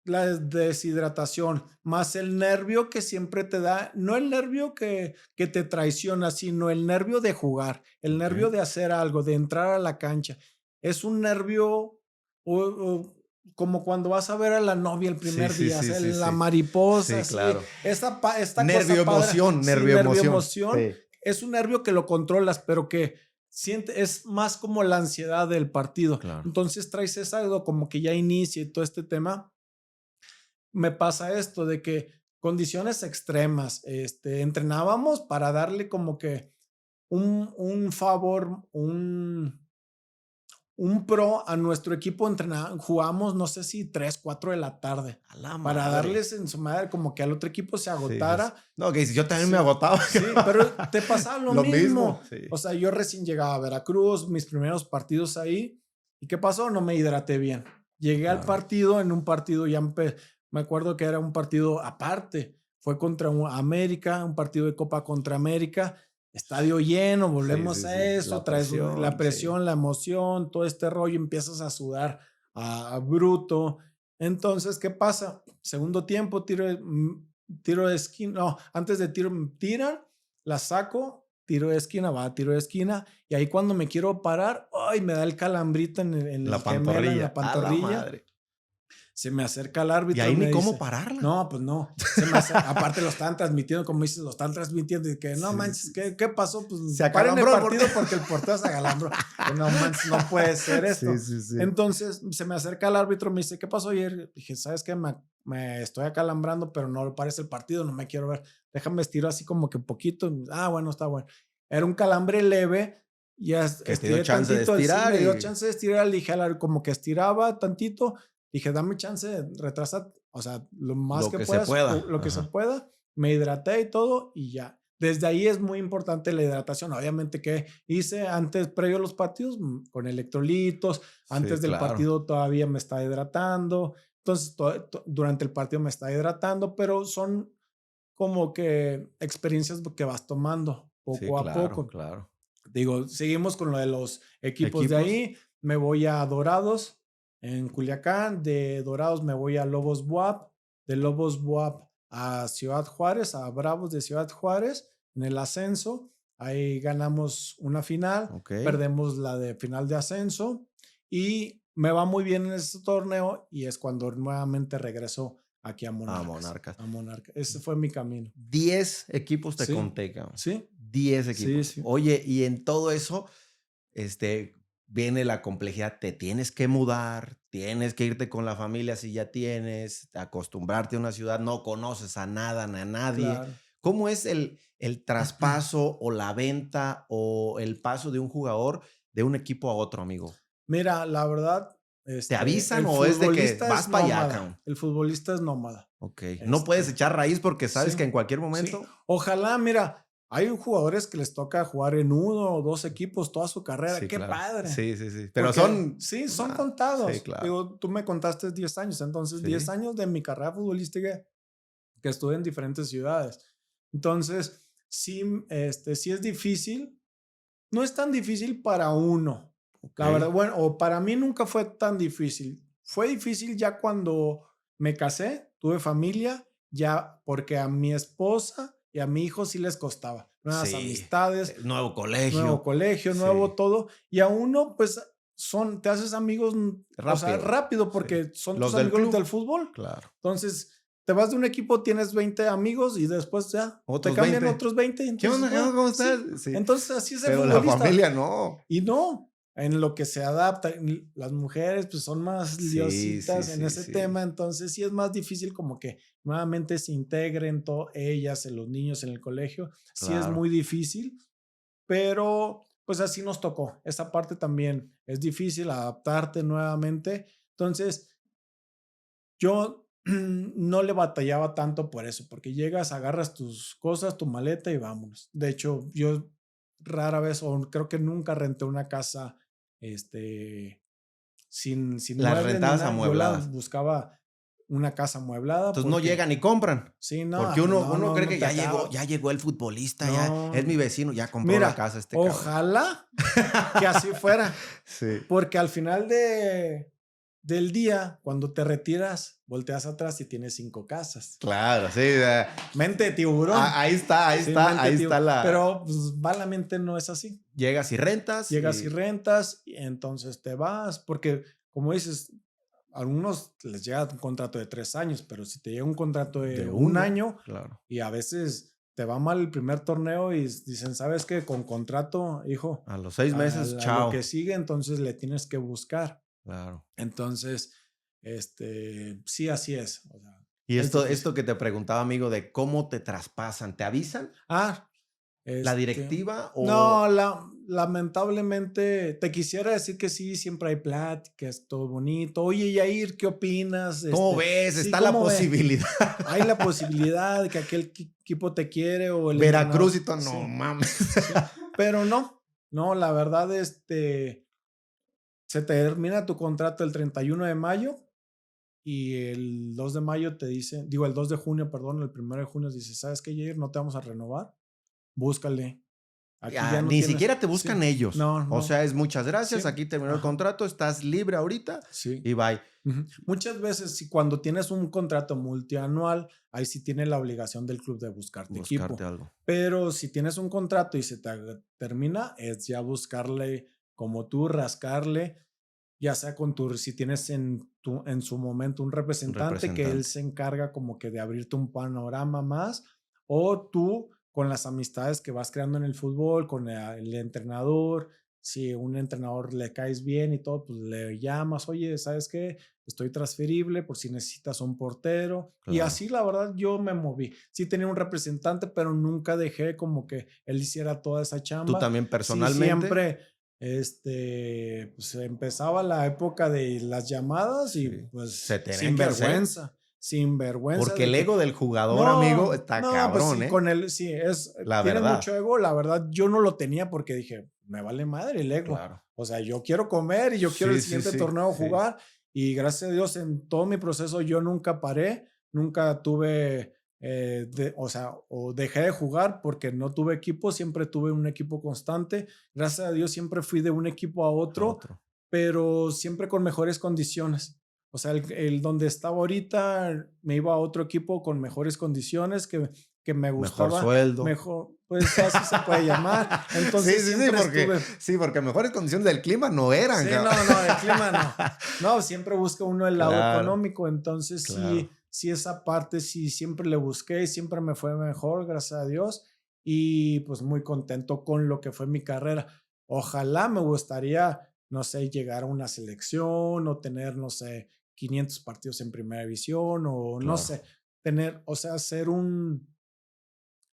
La deshidratación, más el nervio que siempre te da, no el nervio que te traiciona, sino el nervio de jugar, el nervio de hacer algo, de entrar a la cancha. Es un nervio como cuando vas a ver a la novia el primer día, la mariposa. Sí, claro. Esta nervio emoción. Sí. Es un nervio que lo controlas, pero que es más como la ansiedad del partido. Claro. Entonces traes algo como que ya inicia y todo este tema. Me pasa esto de que condiciones extremas, entrenábamos para darle como que un favor, un pro a nuestro equipo. Jugamos, no sé si 3, 4 de la tarde para darles en su madre como que al otro equipo se agotara. Sí. No, que yo también me agotaba. Sí, pero te pasaba lo mismo. Sí. O sea, yo recién llegaba a Veracruz, mis primeros partidos ahí. ¿Y qué pasó? No me hidraté bien. Llegué al partido, en un partido ya me acuerdo que era un partido aparte. Fue contra América, un partido de Copa contra América. Estadio lleno, volvemos a eso, traes la presión, la emoción, todo este rollo, empiezas a sudar a bruto. Entonces, ¿qué pasa? Segundo tiempo, tiro de esquina, no, antes de tiran, la saco, tiro de esquina, y ahí cuando me quiero parar, ¡ay! Me da el calambrito en la pantorrilla. Se me acerca el árbitro. Y ahí ni cómo pararla. No, pues no. Aparte lo están transmitiendo, como dices, lo están transmitiendo. Y que no manches, ¿qué pasó? Pues se paren el partido porque el portero se acalambró. No manches, no puede ser esto. Sí. Entonces se me acerca el árbitro, me dice, ¿qué pasó ayer? Dije, ¿sabes qué? Me estoy acalambrando, pero no parece el partido, no me quiero ver. Déjame estirar así como que un poquito. Bueno, está bueno. Era un calambre leve. Ya que te dio chance de estirar. Me dio chance de estirar. Le dije, como que estiraba tantito. Dije, dame chance, retrasa, o sea, lo más que puedas, lo que se pueda. Me hidraté y todo y ya. Desde ahí es muy importante la hidratación. Obviamente que hice antes, previo a los partidos, con electrolitos. Antes del partido todavía me está hidratando. Entonces, durante el partido me está hidratando, pero son como que experiencias que vas tomando poco a poco. Claro. Digo, seguimos con lo de los equipos de ahí. Me voy a Dorados. En Culiacán, de Dorados me voy a Lobos Buap, de Lobos Buap a Ciudad Juárez, a Bravos de Ciudad Juárez, en el ascenso. Ahí ganamos una final, perdemos la de final de ascenso y me va muy bien en ese torneo y es cuando nuevamente regreso aquí a Monarcas. Ese fue mi camino. 10 equipos te conté, cabrón. Sí. 10 equipos. Sí. Oye, y en todo eso, viene la complejidad, te tienes que mudar, tienes que irte con la familia si ya tienes, acostumbrarte a una ciudad, no conoces a nada ni a nadie. Claro. ¿Cómo es el traspaso o la venta o el paso de un jugador de un equipo a otro, amigo? Mira, la verdad... ¿Te avisan o es de que vas para allá, cabrón? El futbolista es nómada. Ok. No puedes echar raíz porque sabes que en cualquier momento... Sí. Ojalá, mira... Hay jugadores que les toca jugar en 1 o 2 equipos toda su carrera. ¡Qué padre! Sí. Pero son... Sí, son contados. Sí, claro. Digo, tú me contaste 10 años. Entonces, 10 años de mi carrera futbolística que estuve en diferentes ciudades. Entonces, sí es difícil. No es tan difícil para uno. La verdad, bueno, o para mí nunca fue tan difícil. Fue difícil ya cuando me casé, tuve familia, ya porque a mi esposa y a mi hijo sí les costaba. Nuevas Sí, amistades, nuevo nuevo colegio. colegio, nuevo Sí, todo. Y a uno, pues, te haces amigos, o sea, rápido. rápido Sí. porque son tus Los del amigos los del club, fútbol. claro. Entonces, te vas de un equipo, tienes 20 amigos y después ya te Otros cambian 20. otros 20. ¿Qué Entonces, onda? ¿Qué onda? bueno, ¿Cómo estás? sí. Sí. Entonces, así es el Pero la futbolista. familia no. Y no, en lo que se adapta, las mujeres pues son más Sí, sí, liositas en sí, ese sí. tema, entonces sí es más difícil como que nuevamente se integren ellas, los niños en el colegio, sí es Claro. muy difícil, pero pues así nos tocó. Esa parte también es difícil adaptarte nuevamente. Entonces, yo no le batallaba tanto por eso, porque llegas, agarras tus cosas, tu maleta y vámonos. De hecho, yo rara vez, o creo que nunca renté una casa, este, sin Las muebles ni rentadas nada. Yo la amuebladas. buscaba una casa amueblada Entonces no porque, llegan y compran. sí, no, Porque pues uno cree no que te acaba. ya llegó el futbolista, ya es No, mi vecino, ya compró la mira, casa este cabrón. ojalá que así fuera. Sí. Porque al final del día, cuando te retiras, volteas atrás y tienes 5 casas. Claro, sí. Mente de tiburón. Sí, mente de Ahí está tiburón. la. Pero pues, malamente no es así. Llegas y rentas Llegas y y rentas y entonces te vas, porque como dices, a algunos les llega un contrato de 3 años, pero si te llega un contrato de de un uno, año claro. y a veces te va mal el primer torneo y dicen, ¿sabes qué? Con contrato, hijo, A los 6 meses, a lo que chao. sigue, entonces le tienes que buscar. Claro. Entonces, sí, así es. O sea, Y es esto difícil. que te preguntaba, amigo, de cómo te traspasan, ¿te avisan? Ah, ¿La este, directiva no, o lamentablemente te quisiera decir que sí, siempre hay pláticas, todo bonito. Oye, Yair, ¿qué opinas? cómo ves? Sí, Está la ¿cómo ve? posibilidad. Hay la posibilidad de que aquel equipo te quiere o el Veracruz entrenador, y todo, no sí, mames. sí, pero no, no, la verdad, se termina tu contrato el 31 de mayo y el 2 de mayo te dicen, digo, el 2 de junio, perdón, el 1 de junio dice, ¿sabes qué, Jair? No te vamos a renovar, búscale. Aquí ya no Ni tienes, siquiera te buscan sí, ellos. no, O no, sea, es muchas sí, gracias, aquí terminó el ajá, contrato, estás libre ahorita sí. y bye. Ujú. Muchas veces, si cuando tienes un contrato multianual, ahí sí tiene la obligación del club de buscarte Buscarte equipo. algo. Pero si tienes un contrato y se te termina, es ya buscarle como tú, rascarle, ya sea con si tienes en su momento un Un representante que él representante. se encarga como que de abrirte un panorama más, o tú con las amistades que vas creando en el fútbol, con el entrenador, si un entrenador le caes bien y todo, pues le llamas, oye, ¿sabes qué? Estoy transferible por si necesitas un portero. Y Claro. así, la verdad, yo me moví. Sí tenía un representante, pero nunca dejé como que él hiciera toda esa Tú chamba. también Sí, personalmente. siempre pues empezaba la época de las llamadas y Sí. Se pues tenían que hacer. sin vergüenza Porque de el que ego del jugador, amigo, no, está no, pues cabrón, sí, ¿eh? con él, sí, La tiene mucho verdad. ego, la verdad, yo no lo tenía porque dije, me vale madre el ego, Claro. o sea, yo quiero comer y yo quiero el Sí, sí, siguiente sí, torneo sí. jugar y gracias a Dios en todo mi proceso yo nunca paré, nunca tuve, o sea, o dejé de jugar porque no tuve equipo, siempre tuve un equipo constante, gracias a Dios siempre fui de un equipo a A otro, otro. pero siempre con mejores condiciones. O sea, el donde estaba ahorita me iba a otro equipo con mejores condiciones que me Mejor gustaba sueldo. mejor, pues así se puede llamar. Sí, Entonces sí, sí, siempre porque estuve, sí, porque mejores condiciones del clima no eran, sí, cabrón. no, no, de clima no. No, siempre busca uno el lado Claro, económico. Entonces claro. sí, sí, esa parte sí siempre le busqué y siempre me fue mejor, gracias a Dios. Y pues muy contento con lo que fue mi carrera. Ojalá me gustaría, no sé, llegar a una selección o tener, no sé, 500 partidos en primera división o no Claro. sé, tener, o sea,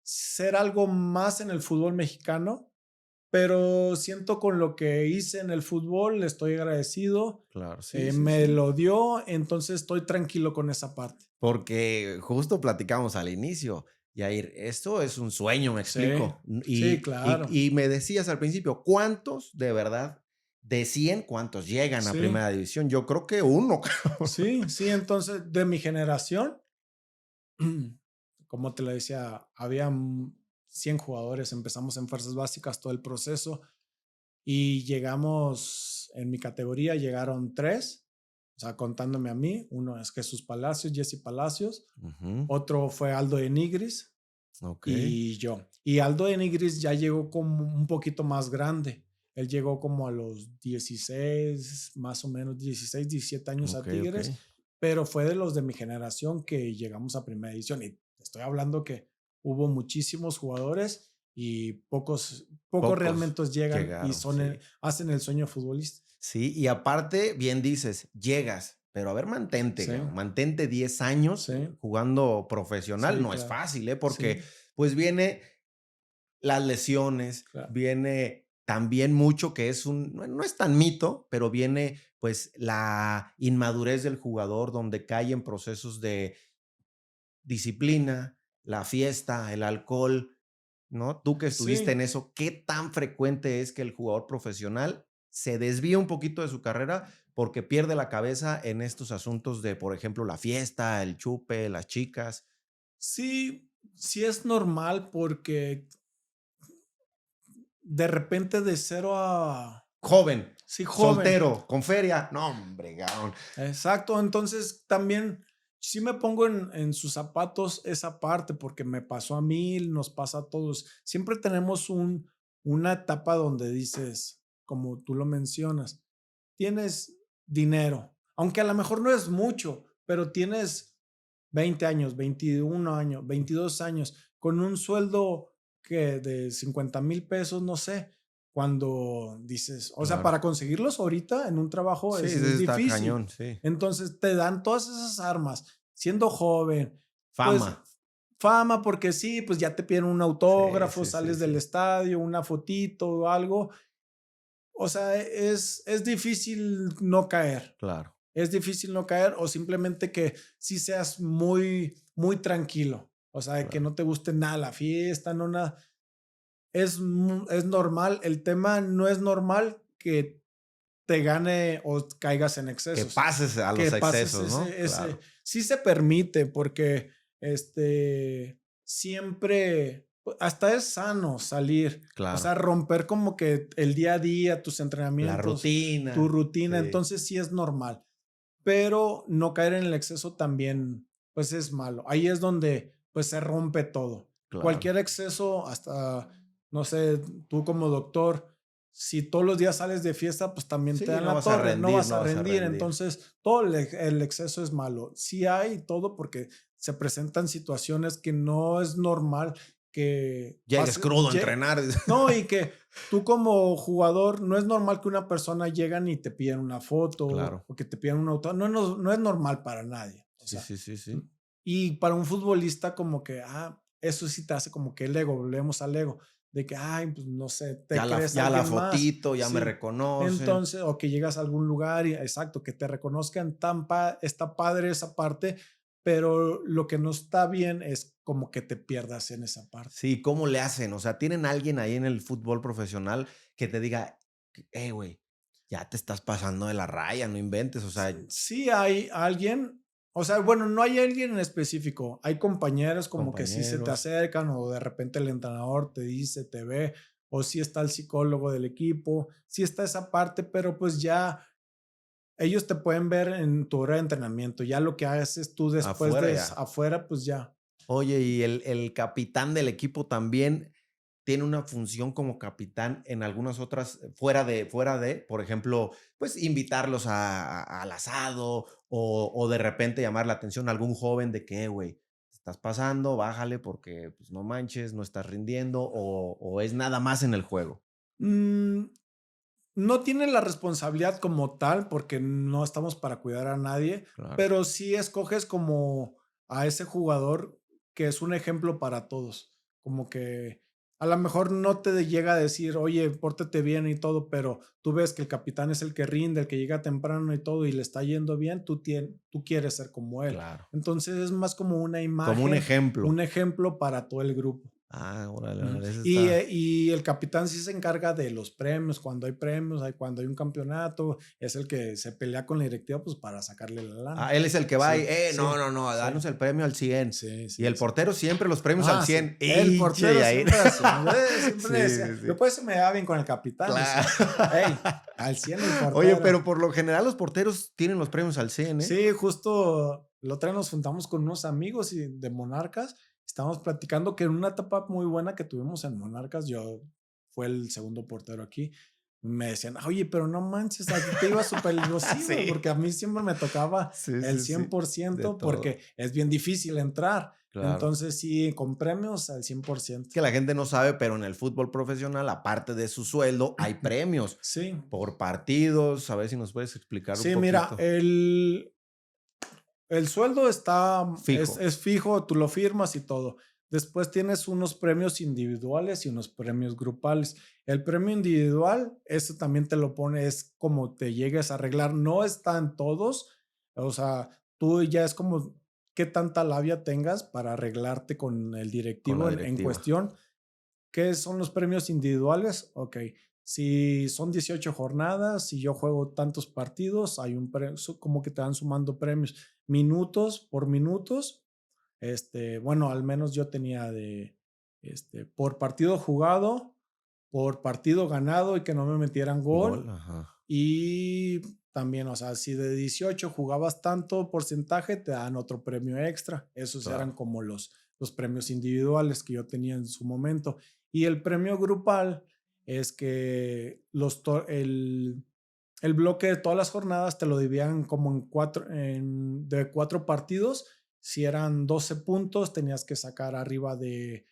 ser algo más en el fútbol mexicano, pero siento con lo que hice en el fútbol, le estoy agradecido, Claro, sí, sí, me sí. lo dio, entonces estoy tranquilo con esa parte. Porque justo platicamos al inicio, Yair, esto es un sueño, me Sí, explico. sí, claro. Y me decías al principio, ¿cuántos de verdad, de 100 cuántos llegan a Sí, primera división? Yo creo que uno, cabrón. sí, sí, entonces de mi generación, como te lo decía, había 100 jugadores, empezamos en fuerzas básicas todo el proceso y llegamos, en mi categoría llegaron 3 o sea, contándome a mí. Uno es Jesús Palacios, Jesse Palacios. Ujú. Otro fue Aldo de Nigris Ok. y yo. Y Aldo de Nigris ya llegó como un poquito más grande. Él llegó como a los 16, más o menos 16, 17 años a Ok, ok. Tigres, pero fue de los de mi generación que llegamos a primera división. Y estoy hablando que hubo muchísimos jugadores y pocos Pocos realmente llegan y llegaron, sí. hacen el sueño futbolista. Sí, y aparte, bien dices, llegas, pero a ver, mantente, Sí, cabrón, mantente 10 años sí, jugando profesional, sí, no es claro. fácil, ¿eh? Porque Sí, pues viene las lesiones, claro. viene también mucho que es no es tan mito, pero viene pues la inmadurez del jugador donde cae en procesos de disciplina, la fiesta, el alcohol, ¿no? Tú que estuviste Sí, en eso, ¿qué tan frecuente es que el jugador profesional se desvíe un poquito de su carrera porque pierde la cabeza en estos asuntos de, por ejemplo, la fiesta, el chupe, las chicas? sí, sí es normal porque de repente de cero a... Joven, Sí, joven. soltero, con feria. No, hombre, cabrón. Exacto. Entonces también sí me pongo en sus zapatos esa parte porque me pasó a mí, nos pasa a todos. Siempre tenemos una etapa donde dices, como tú lo mencionas, tienes dinero, aunque a lo mejor no es mucho, pero tienes 20 años, 21 años, 22 años, con un sueldo que de 50,000 pesos, no sé, cuando dices, o sea, Claro. para conseguirlos ahorita en un trabajo Sí, es está difícil. cañón, sí. Entonces te dan todas esas armas, siendo joven, Fama. pues fama, porque sí, pues ya te piden un Sí, autógrafo, sí, sí, sales del sí. estadio, una fotito o algo. O sea, es difícil no caer. Claro, Es difícil no caer o simplemente que sí seas muy, muy tranquilo. O sea, de que claro. no te guste nada la fiesta, no nada. Es normal. El tema no es normal que te gane o caigas en Que excesos. pases a Que los pases excesos, ¿no? Claro, sí se permite porque siempre, hasta es sano salir. O claro. sea, romper como que el día a día, tus La entrenamientos, tu rutina, rutina. sí, Entonces sí es normal, pero no caer en el exceso también, pues es malo. Ahí es donde pues se rompe todo. claro. Cualquier exceso, hasta, no sé, tú como doctor, si todos los días sales de fiesta, pues también te Sí, dan no la vas a torre, no rendir, vas no a vas a rendir. rendir. Entonces, todo el exceso es malo. Sí hay todo porque se presentan situaciones que no es normal que Llegues pase. crudo a entrenar. No, y que tú como jugador, no es normal que una persona llegan y te piden una foto Claro. o que te pidan un auto. No, no, no es normal para nadie. O Sí, sea, sí, sí, sí. y para un futbolista como que, eso sí te hace como que el ego, volvemos al ego, de que, ay, pues no sé, te crees Ya la alguien más. fotito, ya me Sí. reconocen. Entonces, o que llegas a algún lugar y, exacto, que te reconozcan está padre esa parte, pero lo que no está bien es como que te pierdas en esa parte. Sí, ¿cómo le hacen? O sea, ¿tienen alguien ahí en el fútbol profesional que te diga, güey, ya te estás pasando de la raya, no inventes? O sea, Sí hay alguien, o sea, bueno, no hay alguien en específico. Hay compañeros como que sí se te compañeros, acercan o de repente el entrenador te dice, te ve, o sí está el psicólogo del equipo, sí está esa parte, pero pues ya ellos te pueden ver en tu hora de entrenamiento. Ya lo que haces tú después afuera de ya. afuera, pues ya. Oye, y el capitán del equipo también tiene una función como capitán en algunas otras, fuera de, por ejemplo, pues invitarlos al asado o de repente llamar la atención a algún joven de que, güey, te estás pasando, bájale porque pues no manches, no estás rindiendo o es nada más en el juego. Mm, No tienen la responsabilidad como tal, porque no estamos para cuidar a nadie, Claro. pero sí escoges como a ese jugador que es un ejemplo para todos. Como que a lo mejor no te llega a decir, oye, pórtate bien y todo, pero tú ves que el capitán es el que rinde, el que llega temprano y todo, y le está yendo bien, tú quieres ser como él. Claro. Entonces es más como una Como un imagen, ejemplo. un ejemplo para todo el grupo. Órale, órale, ese Y, está. y el capitán sí se encarga de los premios, cuando hay premios, cuando hay un campeonato, es el que se pelea con la directiva pues para sacarle la lana. Él es el que va y, Sí, no, sí, no, no, sí, danos el premio al 100. sí, Y sí, el sí. portero siempre los premios al Sí. 100. El ¡Iche! Y portero ahí. siempre hacía, siempre Sí, le sí, decía, sí. yo pues se me daba bien con el capitán, Claro. decía, hey, al 100 el Oye, portero. pero por lo general los porteros tienen los premios al 100, ¿eh? Sí, justo la otra vez nos juntamos con unos amigos de Monarcas. Estábamos platicando que en una etapa muy buena que tuvimos en Monarcas, yo fue el segundo portero aquí. Me decían, oye, pero no manches, a ti te iba súper. Digo, sí, güey, Sí. porque a mí siempre me tocaba Sí, el sí, cien sí. por De ciento porque todo. es bien difícil entrar. Claro. Entonces, sí, con premios al 100%. Que la gente no sabe, pero en el fútbol profesional, aparte de su sueldo, hay premios Sí, por partidos. A ver si nos puedes explicar un sí, mira, poquito. el sueldo Fijo. es fijo, tú lo firmas y todo. Después tienes unos premios individuales y unos premios grupales. El premio individual, eso también te lo pone, es como te llegues a arreglar. No están todos, o sea, tú ya es como qué tanta labia tengas para arreglarte con el Con la directivo en directiva. cuestión. ¿Qué son los premios individuales? Ok, si son 18 jornadas, si yo juego tantos partidos, hay un premio, como que te van sumando premios, minutos por minutos. Bueno, al menos yo tenía por partido jugado, por partido ganado y que no me metieran Gol, gol. ajá. Y también, o sea, si de 18 jugabas tanto porcentaje, te dan otro premio extra. Esos eran Claro. como los premios individuales que yo tenía en su momento. Y el premio grupal es que el bloque de todas las jornadas te lo dividían como de 4 partidos. Si eran 12 puntos, tenías que sacar arriba de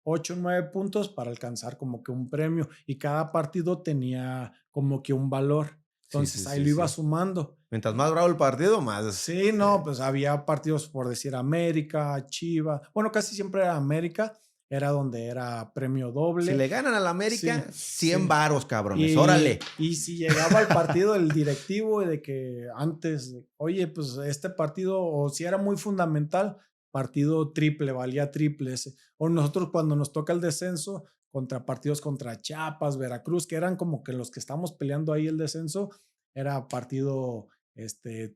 8 o 9 puntos para alcanzar como que un premio y cada partido tenía como que un valor. Sí, sí, Entonces ahí sí, lo iba sí. sumando. Mientras más bravo el partido, más. Sí, no, pues había partidos por decir América, Chivas. Bueno, casi siempre era América, era donde era premio Si doble. le ganan al Sí, América, 100 sí. varos, cabrones. Y, Órale. y si llegaba al partido el directivo de que antes, oye, pues este partido, o si era muy fundamental, partido triple, valía triple ese. O nosotros cuando nos toca el descenso, contra partidos contra Chiapas, Veracruz, que eran como que los que estamos peleando ahí el descenso, era partido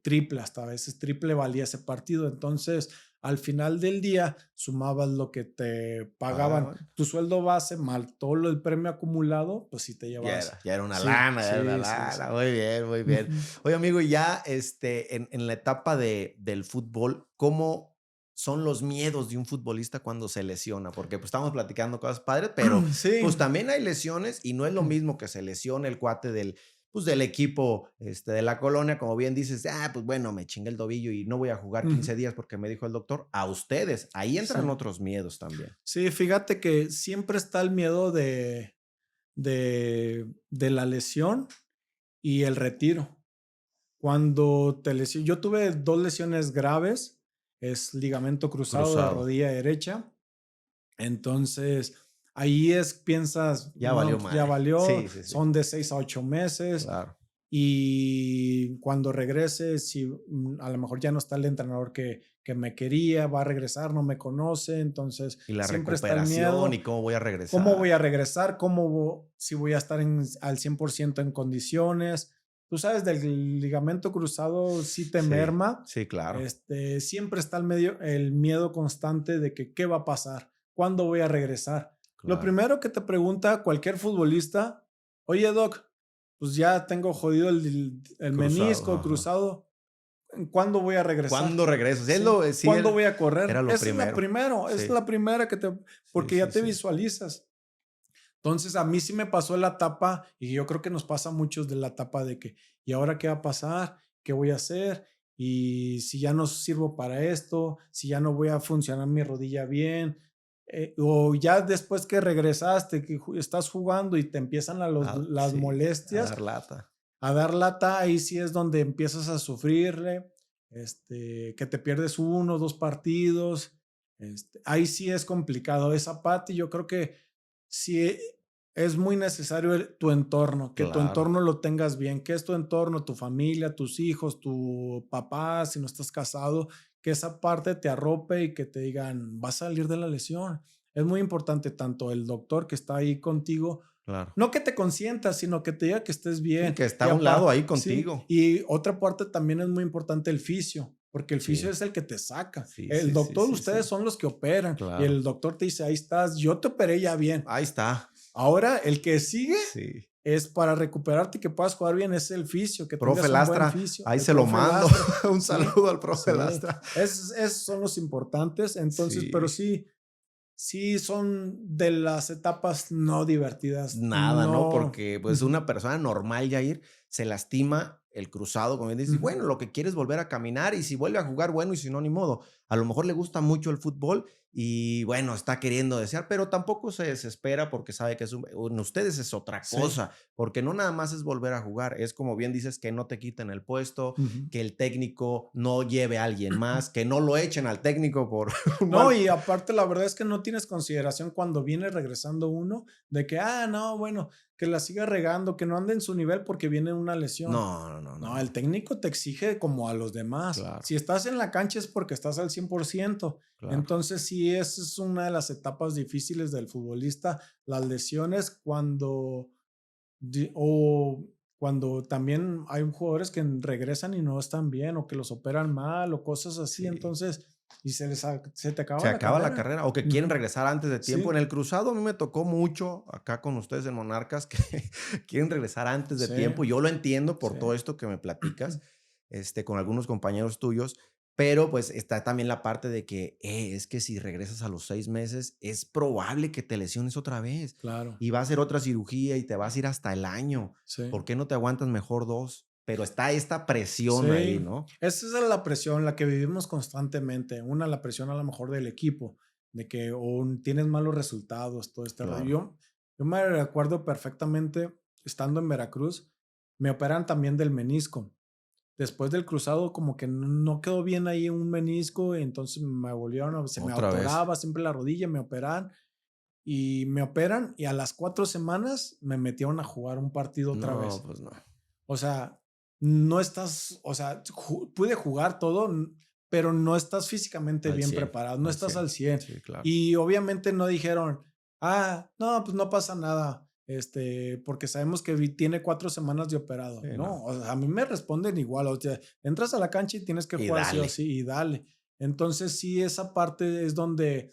triple, hasta a veces triple valía ese partido. Entonces, al final del día, sumabas lo que te pagaban Pagaban. tu sueldo base, mal todo el premio acumulado, pues sí te llevas. Ya era una Sí, lana, ya era una sí, sí, sí. lana. Muy bien, muy bien. Ujú. Oye, amigo, y ya en la etapa del fútbol, ¿cómo son los miedos de un futbolista cuando se lesiona? Porque pues estamos platicando cosas padres, pero Sí. pues también hay lesiones y no es lo mismo que se lesione el cuate pues del equipo de la colonia, como bien dices, pues bueno, me chingué el tobillo y no voy a jugar Ujú. 15 días porque me dijo el doctor. A ustedes, ahí entran Sí. otros miedos también. Sí, fíjate que siempre está el miedo de la lesión y el retiro. Cuando te lesionas, yo tuve 2 lesiones graves, es ligamento cruzado de Cruzado. rodilla derecha. Entonces, ahí piensas, Ya valió no, pues ya madre. valió, Sí, sí, sí. son de 6 a 8 meses. Claro. Y cuando regrese, si a lo mejor ya no está el entrenador que me quería, va a regresar, no me conoce, entonces Y la siempre está el recuperación miedo. y cómo voy a ¿Cómo voy regresar. a regresar? Si voy a estar al 100% en condiciones? Tú sabes, del ligamento cruzado sí te Sí, merma. sí, claro, Siempre está el miedo constante de que qué va a pasar, cuándo voy a regresar. Lo claro. primero que te pregunta cualquier futbolista, oye Doc, pues ya tengo jodido el Cruzado, menisco ajá. cruzado, ¿cuándo voy a regresar? ¿Cuándo regreso? Sí, ¿Sí? sí, ¿Cuándo voy a era correr? lo Esa es la primero. primero, es Sí, la primera sí, porque ya sí, te sí. visualizas. Entonces, a mí sí me pasó la etapa, y yo creo que nos pasa a muchos de la etapa de que, ¿y ahora qué va a pasar? ¿Qué voy a hacer? Y si ya no sirvo para esto, si ya no voy a funcionar mi rodilla bien, o ya después que regresaste, que estás jugando y te empiezan las Sí, a molestias, dar lata. a dar lata, ahí sí es donde empiezas a sufrirle, que te pierdes 1 o 2 partidos, ahí sí es complicado. Esa parte yo creo que sí es muy necesario tu entorno, que tu Claro, entorno lo tengas bien. ¿Qué es tu entorno? Tu familia, tus hijos, tu papá, si no estás casado, que esa parte te arrope y que te digan, vas a salir de la lesión. es muy importante tanto el doctor que está ahí contigo, Claro. no que te consientas, sino que te diga que estés Sí, bien. que está Y a un lado ahí sí, contigo. y otra parte también es muy importante el fisio, porque el fisio Sí, es el que te saca. sí, El sí, sí, doctor, sí, ustedes sí. son los que operan y Claro. el doctor te dice, ahí estás, yo te operé ya bien. Ahí está. Ahora, el que sigue Sí. es para recuperarte y que puedas jugar bien, es el fisio, que Profe tengas un buen Lastra, fisio, ahí el se lo profe mando. Lastra. Un Sí, saludo al profe sí, Lastra. esos son los importantes. Entonces, pero Sí. sí, sí son de las etapas no divertidas. Nada, ¿no? No. Porque, pues, Ujú. una persona normal, Yair, se lastima el cruzado, como bien dices, y Ujú. bueno, lo que quiere es volver a caminar, y si vuelve a jugar, bueno, y si no, ni modo. A lo mejor le gusta mucho el fútbol y, bueno, está queriendo desear, pero tampoco se desespera porque sabe que en ustedes es otra Sí. cosa, porque no nada más es volver a jugar, es como bien dices, que no te quiten el puesto, Ujú. que el técnico no lleve a alguien más, que no lo echen al técnico por un No, mal. y aparte la verdad es que no tienes consideración cuando viene regresando uno de que, no, bueno, que la siga regando, que no ande en su nivel porque viene una lesión. No, no, no, no, No, el no. técnico te exige como a los demás. Claro, Si estás en la cancha es porque estás al 100%. claro. Entonces, sí, esa es una de las etapas difíciles del futbolista, las lesiones o cuando también hay jugadores que regresan y no están bien o que los operan mal o cosas así. Sí. Entonces, y se te acaba Se la acaba la carrera. carrera o que quieren Ujú. regresar antes de tiempo. En Sí, el cruzado a mí me tocó mucho acá con ustedes en Monarcas que quieren regresar antes de sí, tiempo. Yo lo entiendo por sí. todo esto que me platicas, con algunos compañeros tuyos, pero pues está también la parte de que es que si regresas a los 6 meses, es probable que te lesiones otra vez Claro, y va a ser otra cirugía y te vas a ir hasta el año. sí. ¿Por qué no te aguantas mejor dos? Pero está esta presión ahí, Sí, ¿no? esa es la presión, la que vivimos constantemente. Una, la presión a lo mejor del equipo, de que tienes malos resultados, todo este rollo. Claro. Yo me recuerdo perfectamente, estando en Veracruz, me operan también del menisco. Después del cruzado, como que no quedó bien ahí un menisco, y entonces se me Otra vez. atoraba siempre la rodilla, me operan y a las 4 semanas me metieron a jugar un partido otra No, vez. pues no. O sea, no estás, o sea, pude jugar todo, pero no estás físicamente Al bien 100, preparado, no al estás 100. al 100. Sí, claro. Y obviamente no dijeron, no, pues no pasa nada, porque sabemos que tiene 4 semanas de operado. Sí, no. No, o sea, a mí me responden igual, o sea, entras a la cancha y tienes que Y jugar sí o dale. sí y dale. Entonces sí, esa parte es donde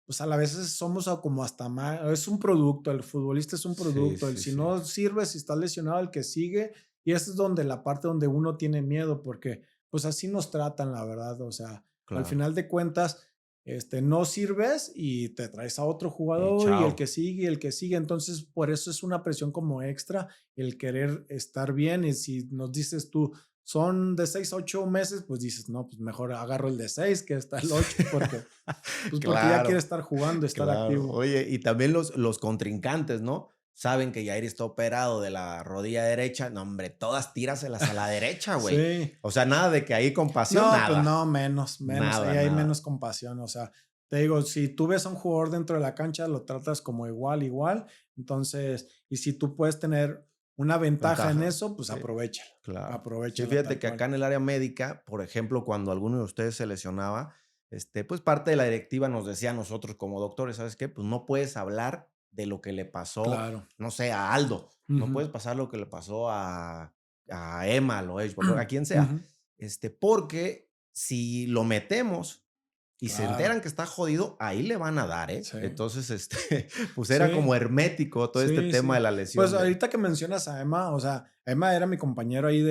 pues a la vez somos como hasta más, es un producto, el futbolista es un Sí, producto, sí, si sí. no sirve, si está lesionado, el que sigue, y esa es donde la parte donde uno tiene miedo, porque pues así nos tratan, la verdad, o sea, al Claro. final de cuentas, no sirves y te traes a otro Y jugador y el chao. que sigue, y el que sigue, entonces por eso es una presión como extra, el querer estar bien, y si nos dices tú, son de 6 a 8 meses, pues dices, no, pues mejor agarro el de 6 que está el 8 porque pues porque ya quiere Claro, estar jugando, estar claro. activo. Oye, y también los contrincantes, ¿no? Saben que Yair está operado de la rodilla derecha. No, hombre, todas tíraselas a la derecha, güey. Sí. O sea, nada de que ahí con pasión, No, pues nada. no, menos, menos, ahí Nada, hay nada. menos compasión, o sea, te digo, si tú ves a un jugador dentro de la cancha, lo tratas como igual, igual, entonces, y si tú puedes tener una ventaja en Ventaja. eso, pues Sí, aprovechala, claro. Sí, aprovechala fíjate tal que acá cual. en el área médica, por ejemplo, cuando alguno de ustedes se lesionaba, pues parte de la directiva nos decía a nosotros como doctores, ¿sabes qué? Pues no puedes hablar de lo que le pasó, Claro. no sé, a Aldo, no Ujú. puedes pasar lo que le pasó a Emma, a quien sea, Ujú. porque si lo metemos y se Claro, enteran que está jodido, ahí le van a dar, ¿eh? sí, Entonces, pues era sí. como hermético todo este Sí, tema de sí. la Pues lesión de. ahorita que mencionas a Emma, o sea, Emma era mi compañero ahí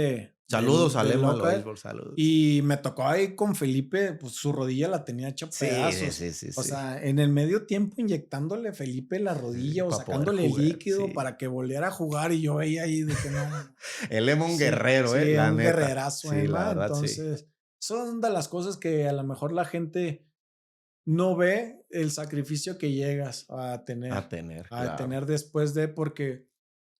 Saludos a de Lemo al local béisbol, saludos. y me tocó ahí con Felipe, pues su rodilla la tenía hecha Sí, sí, pedazos. sí, sí, O sí. sea, en el medio tiempo inyectándole Felipe la Sí, rodilla o para poder sacándole jugar, líquido sí. para que volviera a jugar y yo veía ahí de que no, El Lemon sí, guerrero, sí, la un neta. guerrerazo Sí, la Emma. verdad, sí. Entonces, son de las cosas que a lo mejor la gente no ve el sacrificio que llegas A tener, a claro. tener después de, porque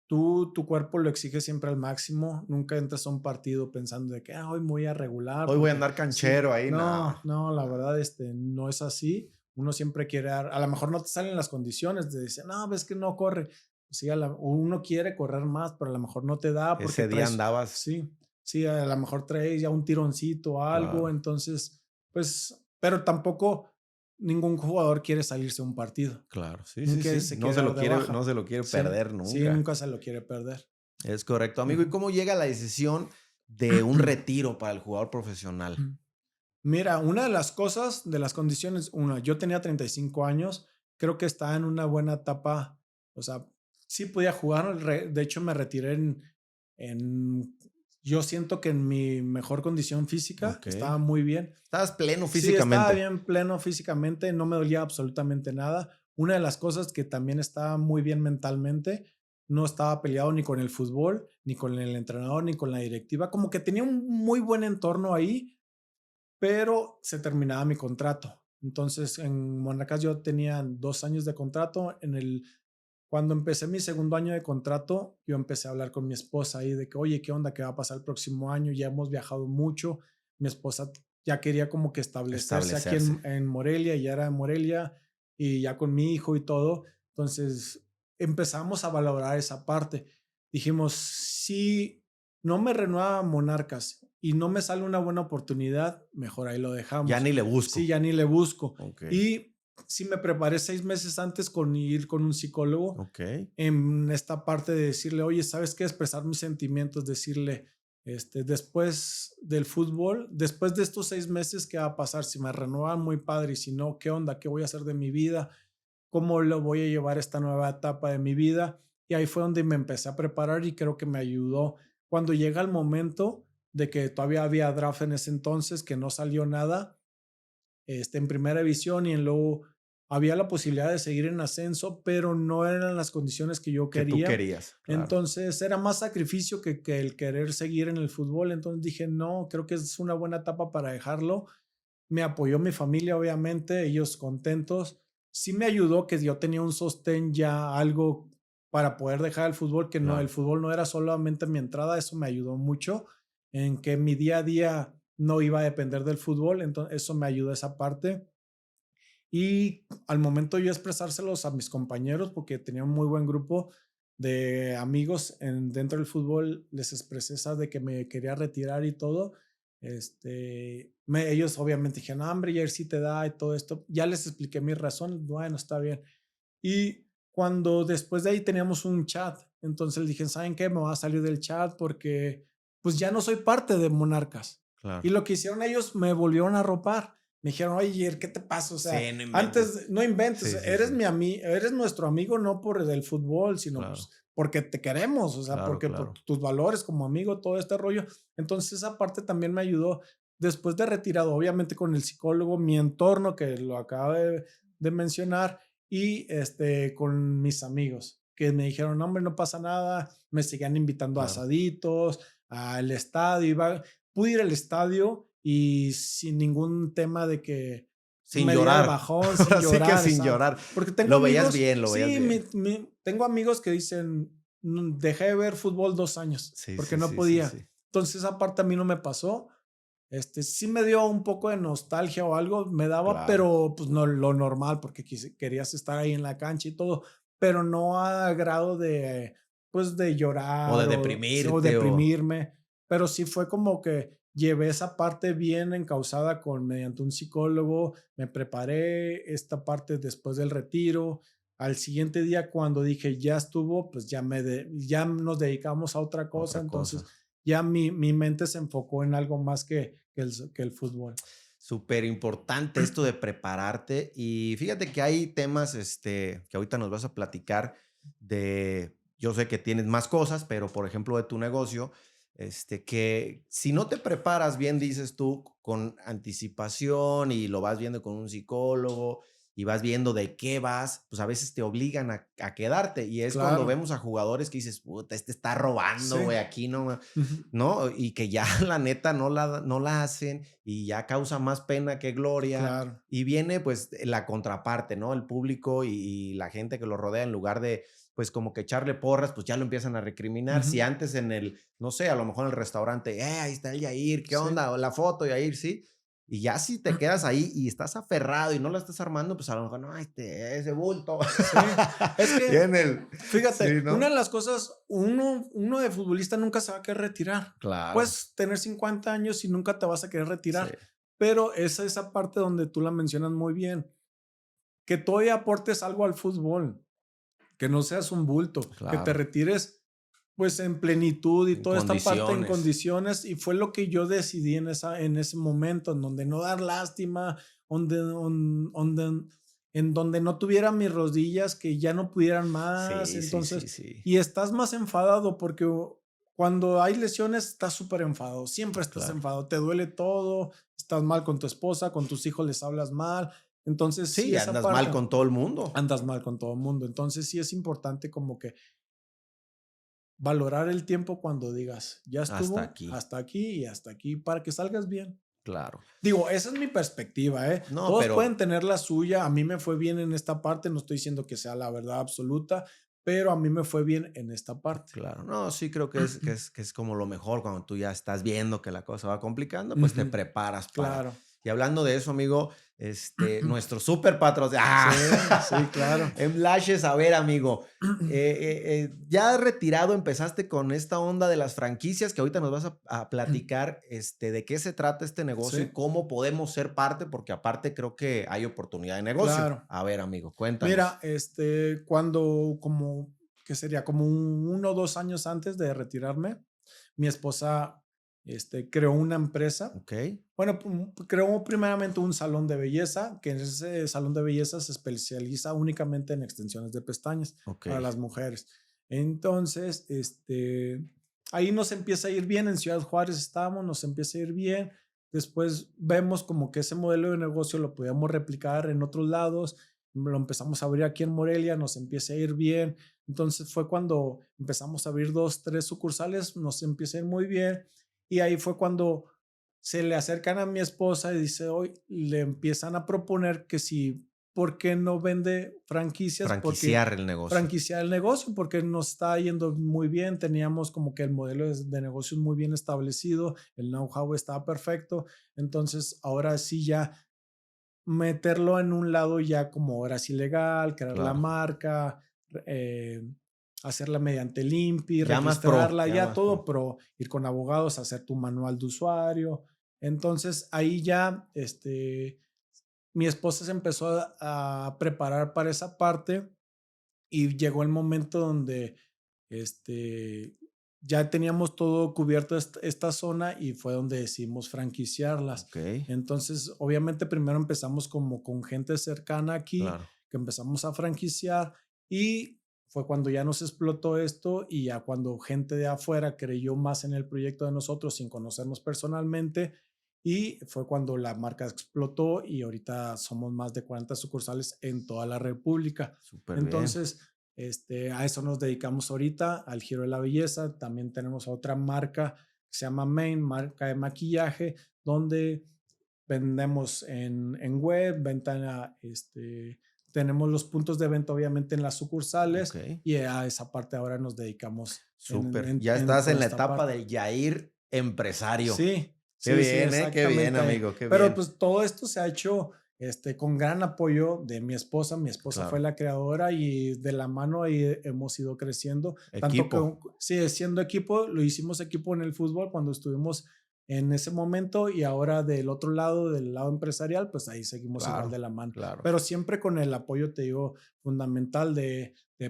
tu cuerpo lo exige siempre al máximo, nunca entras a un partido pensando de que hoy me voy a regular, Hoy voy a porque andar sí, canchero ahí, no, no, no, la no. verdad, no es así. Uno siempre quiere dar, a lo mejor no te salen las condiciones de decir, no, ves que no corre. Sí, o uno quiere correr más, pero a lo mejor no te da porque Ese día traes, andabas, sí, sí, a lo mejor traes ya un tironcito o algo, claro. entonces, pues, pero tampoco. ningún jugador quiere salirse de un partido. Claro, sí, Nunca sí, se sí. quiere dar de baja. No se lo quiere Sí, perder sí, nunca. nunca se lo quiere perder. Es correcto, amigo. ¿Y cómo llega la decisión de un retiro para el jugador profesional? Mira, una de las cosas, de las condiciones, yo tenía 35 años, creo que estaba en una buena etapa, o sea, sí podía jugar, de hecho me retiré en, yo siento que en mi mejor condición física, estaba Okey. muy bien. Estabas pleno Sí, estaba físicamente. bien pleno físicamente, no me dolía absolutamente nada. Una de las cosas que también estaba muy bien mentalmente, no estaba peleado ni con el fútbol, ni con el entrenador, ni con la directiva, como que tenía un muy buen entorno ahí, pero se terminaba mi contrato. Entonces, en Monarcas yo tenía 2 años de contrato. Cuando empecé mi segundo año de contrato, yo empecé a hablar con mi esposa ahí de que, oye, ¿qué onda? ¿Qué va a pasar el próximo año? Ya hemos viajado mucho. Mi esposa ya quería como que establecerse aquí Establecerse. en Morelia, y ya era de Morelia, y ya con mi hijo y todo. Entonces empezamos a valorar esa parte. Dijimos, si no me renueva Monarcas y no me sale una buena oportunidad, mejor ahí lo Ya dejamos. ni le Sí, busco. ya ni le busco. Okey, Y sí me preparé 6 meses antes con ir con un psicólogo okey. en esta parte de decirle, oye, ¿sabes qué? Expresar mis sentimientos, decirle, después del fútbol, después de estos 6 meses, ¿qué va a pasar? Si me renuevan, muy padre, y si no, ¿qué onda? ¿Qué voy a hacer de mi vida? ¿Cómo lo voy a llevar esta nueva etapa de mi vida? Y ahí fue donde me empecé a preparar y creo que me ayudó. Cuando llega el momento de que todavía había draft en ese entonces, que no salió nada, en primera división, y en luego había la posibilidad de seguir en ascenso, pero no eran las condiciones que yo Que tú quería. querías, claro. Entonces era más sacrificio que el querer seguir en el fútbol. Entonces dije, no, creo que es una buena etapa para dejarlo. Me apoyó mi familia, obviamente, ellos contentos. Sí me ayudó que yo tenía un sostén ya, algo para poder dejar el fútbol, que no, el Claro. fútbol no era solamente mi entrada. Eso me ayudó mucho en que mi día a día no iba a depender del fútbol. Entonces eso me ayudó esa parte. Y al momento yo expresárselos a mis compañeros, porque tenía un muy buen grupo de amigos dentro del fútbol, les expresé esa de que me quería retirar y todo. Ellos obviamente dijeron, "No, hombre, ya sí te da y todo esto". Ya les expliqué mis razones, bueno, está bien. Y cuando después de ahí teníamos un chat, entonces les dije, ¿saben qué? Me voy a salir del chat porque pues ya no soy parte de Monarcas. Y Claro. lo que hicieron ellos, me volvieron a arropar. Me dijeron, oye, Jer, ¿qué te pasa? O sea, Sí, no inventes. antes no inventes, Sí, sí, sí. eres nuestro amigo, no por el fútbol, sino Claro, pues porque te queremos, o sea, claro, porque por claro. tus valores como amigo, todo este rollo. Entonces esa parte también me ayudó después de retirado, obviamente con el psicólogo, mi entorno, que lo acabo de mencionar, y con mis amigos que me dijeron, hombre, no pasa nada, me seguían invitando a Claro. asaditos, al estadio, pude ir al estadio y sin ningún tema de que Sin me diera el llorar. bajón, sin Ahora sí que llorar, sin exacto. llorar. Porque tengo Lo veías amigos, bien, lo veías sí, bien. tengo amigos que dicen, Dejé de ver fútbol 2 años Sí, porque sí, no sí, sí, podía". sí. Entonces esa parte a mí no me pasó. Sí me dio un poco de nostalgia o algo, me daba, Claro. pero pues no lo normal, porque querías estar ahí en la cancha y todo, pero no a grado de, pues, de O de llorar o deprimirte o deprimirme, pero sí fue como que llevé esa parte bien encauzada mediante un psicólogo, me preparé esta parte después del retiro. Al siguiente día, cuando dije ya estuvo, pues ya nos dedicamos a otra cosa, otra entonces cosa. ya mi mente se enfocó en algo más que el fútbol. Súper importante esto de prepararte. Y fíjate que hay temas, que ahorita nos vas a platicar de, yo sé que tienes más cosas, pero por ejemplo de tu negocio, que si no te preparas bien, dices tú, con anticipación y lo vas viendo con un psicólogo y vas viendo de qué vas, pues a veces te obligan a quedarte. Y es cuando Claro, vemos a jugadores que dices, puta, este está robando, sí. güey, aquí no, Ujú. ¿no? Y que ya la neta no la hacen y ya causa más pena que gloria. Claro. Y viene pues la contraparte, ¿no? El público y la gente que lo rodea, en lugar de pues como que echarle porras, pues ya lo empiezan a recriminar. Si Ujú. antes en el, no sé, a lo mejor en el restaurante, ahí está el Yair, ¿qué Sí. onda? O la foto, Yair, sí. Y ya si te quedas ahí y estás aferrado y no la estás armando, pues a lo mejor, no, ese bulto. Sí. Es Y que, en el, fíjate, sí, una ¿no? de las cosas, uno de futbolista nunca se va a querer retirar. Claro, Puedes tener 50 años y nunca te vas a querer sí, retirar, pero es esa parte donde tú la mencionas muy bien. que todavía aportes algo al fútbol, que no seas un bulto, que te retires pues en plenitud y En toda esta parte en condiciones. condiciones, y fue lo que yo decidí en ese momento, en donde no dar lástima, en donde no tuviera mis rodillas que ya no pudieran más, Sí, sí, sí, entonces, sí. y estás más enfadado porque cuando hay lesiones estás súper enfadado, siempre estás Claro. enfadado, te duele todo, estás mal con tu esposa, con tus hijos les hablas mal, entonces sí, Sí, esa andas mal parte, con todo el mundo. andas mal con todo el mundo, entonces sí es importante como que valorar el tiempo cuando digas, ya Hasta estuvo, aquí. hasta aquí y hasta aquí, para que salgas bien. Claro. Digo, esa es mi perspectiva, ¿eh? No, Todos pueden pero tener la suya. A mí me fue bien en esta parte, no estoy diciendo que sea la verdad absoluta, pero a mí me fue bien en esta parte. claro, no, sí creo que es como lo mejor cuando tú ya estás viendo que la cosa va complicando, pues te Ujú, preparas para. claro. Y hablando de eso, amigo, nuestro súper patrocinador. Sí, sí, claro. En Lashes, a ver, amigo, ya retirado empezaste con esta onda de las franquicias que ahorita nos vas a platicar de qué se trata este negocio y Sí, cómo podemos ser parte, porque aparte creo que hay oportunidad de negocio. claro. A ver, amigo, Mira, cuéntanos. cuando como, que sería como 1 o 2 años antes de retirarme, mi esposa, creó una empresa. Ok, Bueno, creó primeramente un salón de belleza, que en ese salón de belleza se especializa únicamente en extensiones de pestañas ok, para las mujeres. Entonces, ahí nos empieza a ir bien, en Ciudad Juárez estábamos, nos empieza a ir bien. Después vemos como que ese modelo de negocio lo podíamos replicar en otros lados, lo empezamos a abrir aquí en Morelia, nos empieza a ir bien. Entonces fue cuando empezamos a abrir 2, 3 sucursales, nos empieza a ir muy bien. Y ahí fue cuando se le acercan a mi esposa y dice, hoy le empiezan a proponer que si, ¿por qué no vende franquicias? Porque franquiciar el negocio. franquiciar el negocio, porque nos está yendo muy bien, teníamos como que el modelo de negocios muy bien establecido, el know-how estaba perfecto, entonces ahora sí ya meterlo en un lado ya como ahora sí legal, crear la Claro. marca, eh, hacerla mediante el INPI, Ya más pro, registrarla, ya ya más todo, pro. pero ir con abogados, hacer tu manual de usuario. Entonces ahí ya, mi esposa se empezó a preparar para esa parte y llegó el momento donde, este, ya teníamos todo cubierto esta zona y fue donde decidimos franquiciarlas. Ok, Entonces, obviamente, primero empezamos como con gente cercana aquí, claro. que empezamos a franquiciar y fue cuando ya nos explotó esto y ya cuando gente de afuera creyó más en el proyecto de nosotros sin conocernos personalmente y fue cuando la marca explotó y ahorita somos más de 40 sucursales en toda la República. Súper bien. Entonces, a eso nos dedicamos ahorita, al giro de la belleza. También tenemos otra marca que se llama Main, marca de maquillaje, donde vendemos en web, tenemos los puntos de venta obviamente en las Ok, sucursales y a esa parte ahora nos dedicamos súper. Ya estás toda en la esta etapa parte. del Yair empresario. Sí, Qué sí, sí, bien, ¿eh? Qué bien, exactamente ahí. amigo, qué Pero bien. pues todo esto se ha hecho con gran apoyo de mi esposa. Mi esposa fue Claro. la creadora y de la mano ahí hemos ido creciendo. Tanto que Equipo. sí, siendo equipo, lo hicimos equipo en el fútbol cuando estuvimos en ese momento y ahora del otro lado, del lado empresarial, pues ahí seguimos igual de Claro, la mano. claro. Pero siempre con el apoyo, te digo, fundamental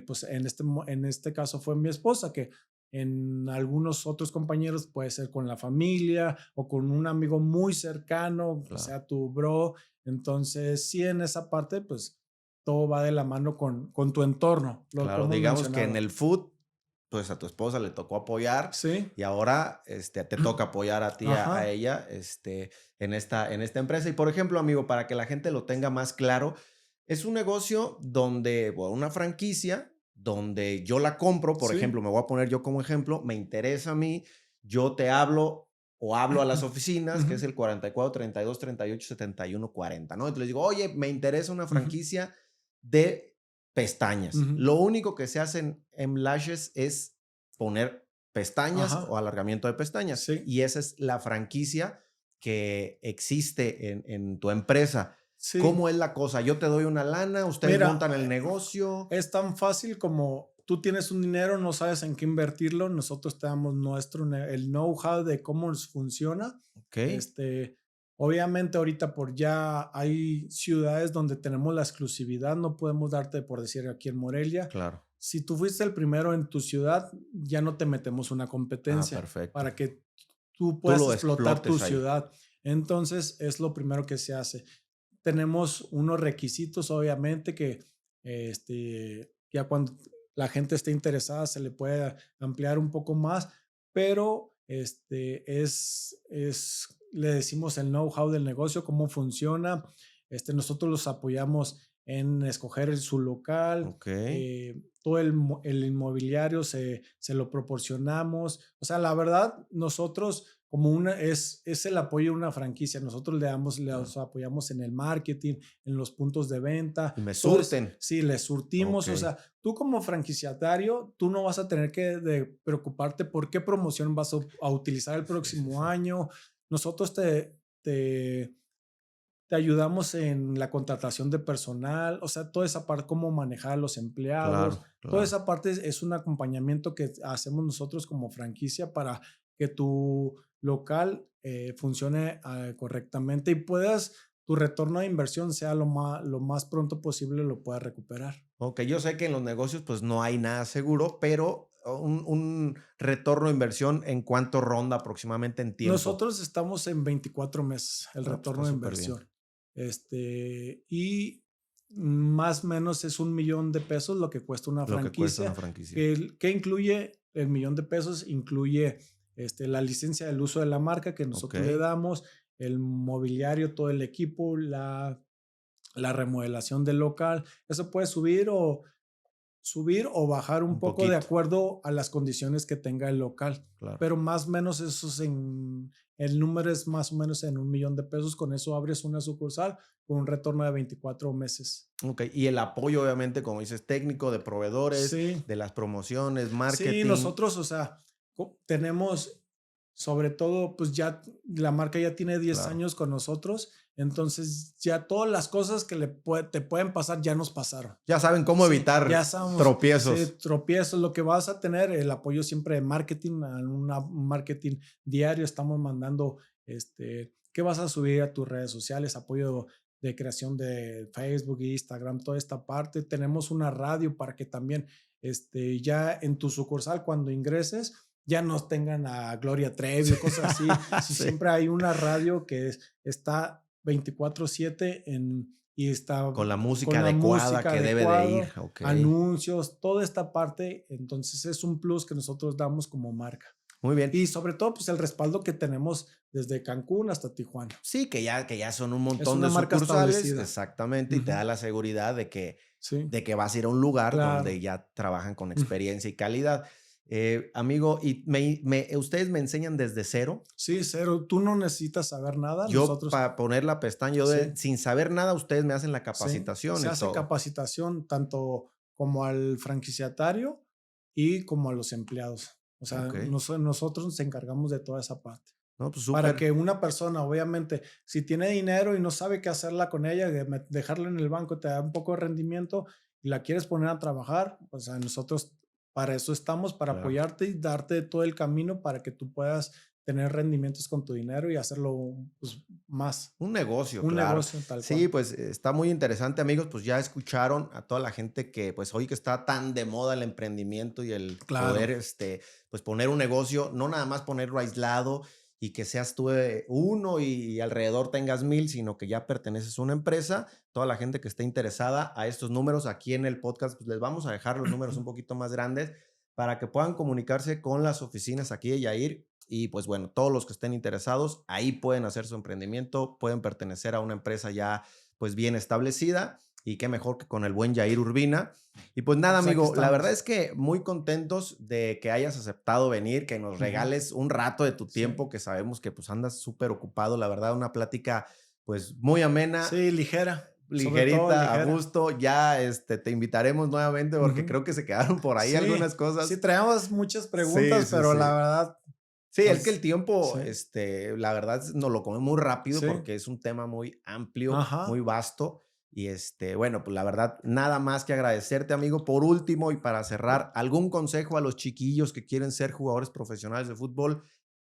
pues en este caso fue mi esposa, que en algunos otros compañeros puede ser con la familia o con un amigo muy cercano, que Claro. sea tu bro. Entonces, sí, en esa parte, pues todo va de la mano con tu entorno, lo que Claro, hemos digamos que en mencionado. el food, pues a tu esposa le tocó apoyar Sí, y ahora te toca apoyar a ti, a ajá, ella, en esta empresa. Y por ejemplo, amigo, para que la gente lo tenga más claro, es un negocio donde, bueno, una franquicia donde yo la compro, por sí, ejemplo, me voy a poner yo como ejemplo, me interesa a mí, yo te hablo o hablo a las oficinas, que es ujú, el 44 32 38 71 40, ¿no? Entonces les digo, oye, me interesa una ujú, franquicia de pestañas. ujú, Lo único que se hace en Lashes es poner pestañas o ajá, alargamiento de pestañas. sí, Y esa es la franquicia que existe en tu empresa. sí. ¿Cómo es la cosa? Yo te doy una lana, ustedes Mira, montan el negocio. es tan fácil como tú tienes un dinero, no sabes en qué invertirlo, nosotros te damos el know-how de cómo nos funciona. Ok, Este, Obviamente ahorita ya hay ciudades donde tenemos la exclusividad, no podemos darte por decir aquí en Morelia. Claro. Si tú fuiste el primero en tu ciudad, ya no te metemos una Ah, competencia perfecto. para que tú Tú puedas lo explotar tu explotes ahí. ciudad. Entonces es lo primero que se hace. Tenemos unos requisitos, obviamente, que ya cuando la gente esté interesada se le puede ampliar un poco más, pero le decimos el know-how del negocio, cómo funciona. Nosotros los apoyamos en escoger su local, Ok. todo el inmobiliario se lo proporcionamos. O sea, la verdad, nosotros es el apoyo de una franquicia. Nosotros Claro. les apoyamos en el marketing, en los puntos de venta. Y me Todo surten. sí, les Ok. surtimos. O sea, tú como franquiciatario, tú no vas a tener que preocuparte por qué promoción vas a utilizar el Sí, sí, próximo sí. año. Nosotros te ayudamos en la contratación de personal, o sea, toda esa parte, cómo manejar a los empleados, Claro, toda claro. esa parte es un acompañamiento que hacemos nosotros como franquicia para que tu local funcione correctamente y tu retorno de inversión sea lo más pronto posible, lo puedas recuperar. Ok, yo sé que en los negocios pues no hay nada seguro, pero un retorno de inversión, ¿en cuánto ronda aproximadamente en tiempo? Nosotros estamos en 24 meses, el No, pues está retorno de súper bien. inversión. Y más o menos es 1 millón de pesos lo que cuesta una Lo que cuesta una franquicia, franquicia. que incluye el 1 millón de pesos, incluye la licencia del uso de la marca que Ok, nosotros le damos, el mobiliario, todo el equipo, la remodelación del local. Eso puede subir o bajar un un poco de poquito, acuerdo a las condiciones que tenga el local, claro. pero más o menos el número es más o menos en 1 millón de pesos. Con eso abres una sucursal con un retorno de 24 meses. Ok, y el apoyo obviamente, como dices, técnico, de proveedores, Sí, de las promociones, sí, marketing. nosotros, o sea, tenemos, sobre todo, pues ya la marca ya tiene 10 Claro. años con nosotros, entonces ya todas las cosas que te pueden pasar ya nos pasaron. Ya saben cómo Sí, ya evitar sabemos, sí, tropiezos. tropiezos, lo que vas a tener, el apoyo siempre de marketing, un marketing diario, estamos mandando, ¿qué vas a subir a tus redes sociales? Apoyo de creación de Facebook, Instagram, toda esta parte. Tenemos una radio para que también, ya en tu sucursal, cuando ingreses, ya no tengan a Gloria Trevi Sí. o cosas así. Si Sí. siempre hay una radio está 24/7 y está Con la con música la adecuada música que debe de ir. adecuada, Ok. anuncios, toda esta parte, entonces es un plus que nosotros damos como marca. Muy bien. Y sobre todo, pues el respaldo que tenemos desde Cancún hasta Tijuana. Sí, que ya son un Es montón una de marca sucursales, establecida. exactamente, y te Ujú. da la seguridad de que Sí, vas a ir a un lugar donde claro. ya trabajan con Mm. experiencia y calidad. Amigo, ¿y ustedes me enseñan desde cero? Sí, cero. Tú no necesitas saber nada. Yo Nosotros, para poner la pestaña, sí, sin saber nada, ustedes me hacen la sí. capacitación Se y hace todo. capacitación tanto como al franquiciatario y como a los empleados. O sea, Okey. nosotros nos encargamos de toda esa parte. No, pues Para súper. que una persona, obviamente, si tiene dinero y no sabe qué hacerla con ella, dejarla en el banco te da un poco de rendimiento y la quieres poner a trabajar, o sea, nosotros para eso estamos, para Claro. apoyarte y darte todo el camino para que tú puedas tener rendimientos con tu dinero y hacerlo, pues, más, Un negocio, un claro. negocio tal Sí, cual. pues, está muy interesante, amigos, pues, ya escucharon a toda la gente que, pues, hoy que está tan de moda el emprendimiento y el Claro, poder, pues, poner un negocio, no nada más ponerlo aislado y que seas tú, uno y alrededor tengas 1000, sino que ya perteneces a una empresa. Toda la gente que esté interesada a estos números aquí en el podcast, pues, les vamos a dejar los números un poquito más grandes para que puedan comunicarse con las oficinas aquí de Yair. Y pues bueno, todos los que estén interesados, ahí pueden hacer su emprendimiento, pueden pertenecer a una empresa ya pues bien establecida y qué mejor que con el buen Yair Urbina. Y pues nada, pues aquí amigo, la verdad estamos. es que muy contentos de que hayas aceptado venir, que nos Ujú. regales un rato de tu Sí, tiempo, que sabemos que pues andas súper ocupado, la verdad, una plática pues muy amena, sí, ligera, sobre todo ligerita, a ligera. gusto. Ya te invitaremos nuevamente porque Ujú. creo que se quedaron por ahí Sí, algunas sí, cosas. traemos muchas Sí, preguntas, sí, pero la sí. verdad, Sí, es que el pues, tiempo, sí, la verdad, nos lo come muy rápido sí, porque es un tema muy amplio, muy ajá, vasto. Y bueno, pues la verdad, nada más que agradecerte, amigo. Por último, y para cerrar, ¿algún consejo a los chiquillos que quieren ser jugadores profesionales de fútbol?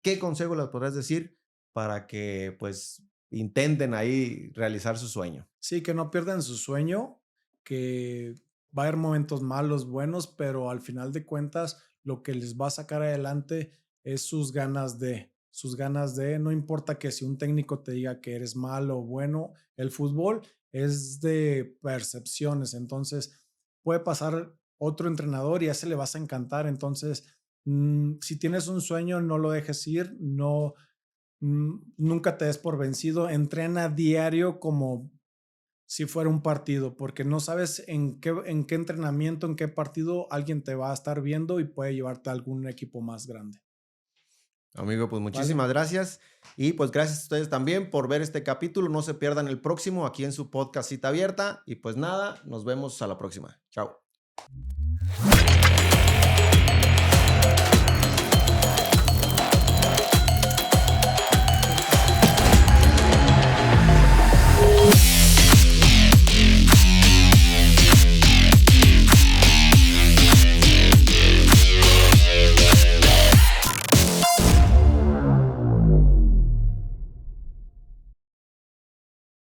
¿Qué consejo les podrás decir para que, pues, intenten ahí realizar su sueño. Sí, que no pierdan su sueño, que va a haber momentos malos, buenos, pero al final de cuentas lo que les va a sacar adelante es sus ganas de, no importa que si un técnico te diga que eres malo o bueno, el fútbol es de percepciones, entonces puede pasar otro entrenador y a ese le vas a encantar, entonces si tienes un sueño no lo dejes ir, no, nunca te des por vencido, entrena diario como si fuera un partido, porque no sabes en qué entrenamiento, en qué partido alguien te va a estar viendo y puede llevarte a algún equipo más grande. Amigo, pues ¿Vale? muchísimas gracias y pues gracias a ustedes también por ver este capítulo. No se pierdan el próximo aquí en su podcast Cita Abierta y pues nada, nos vemos a la próxima. Chao.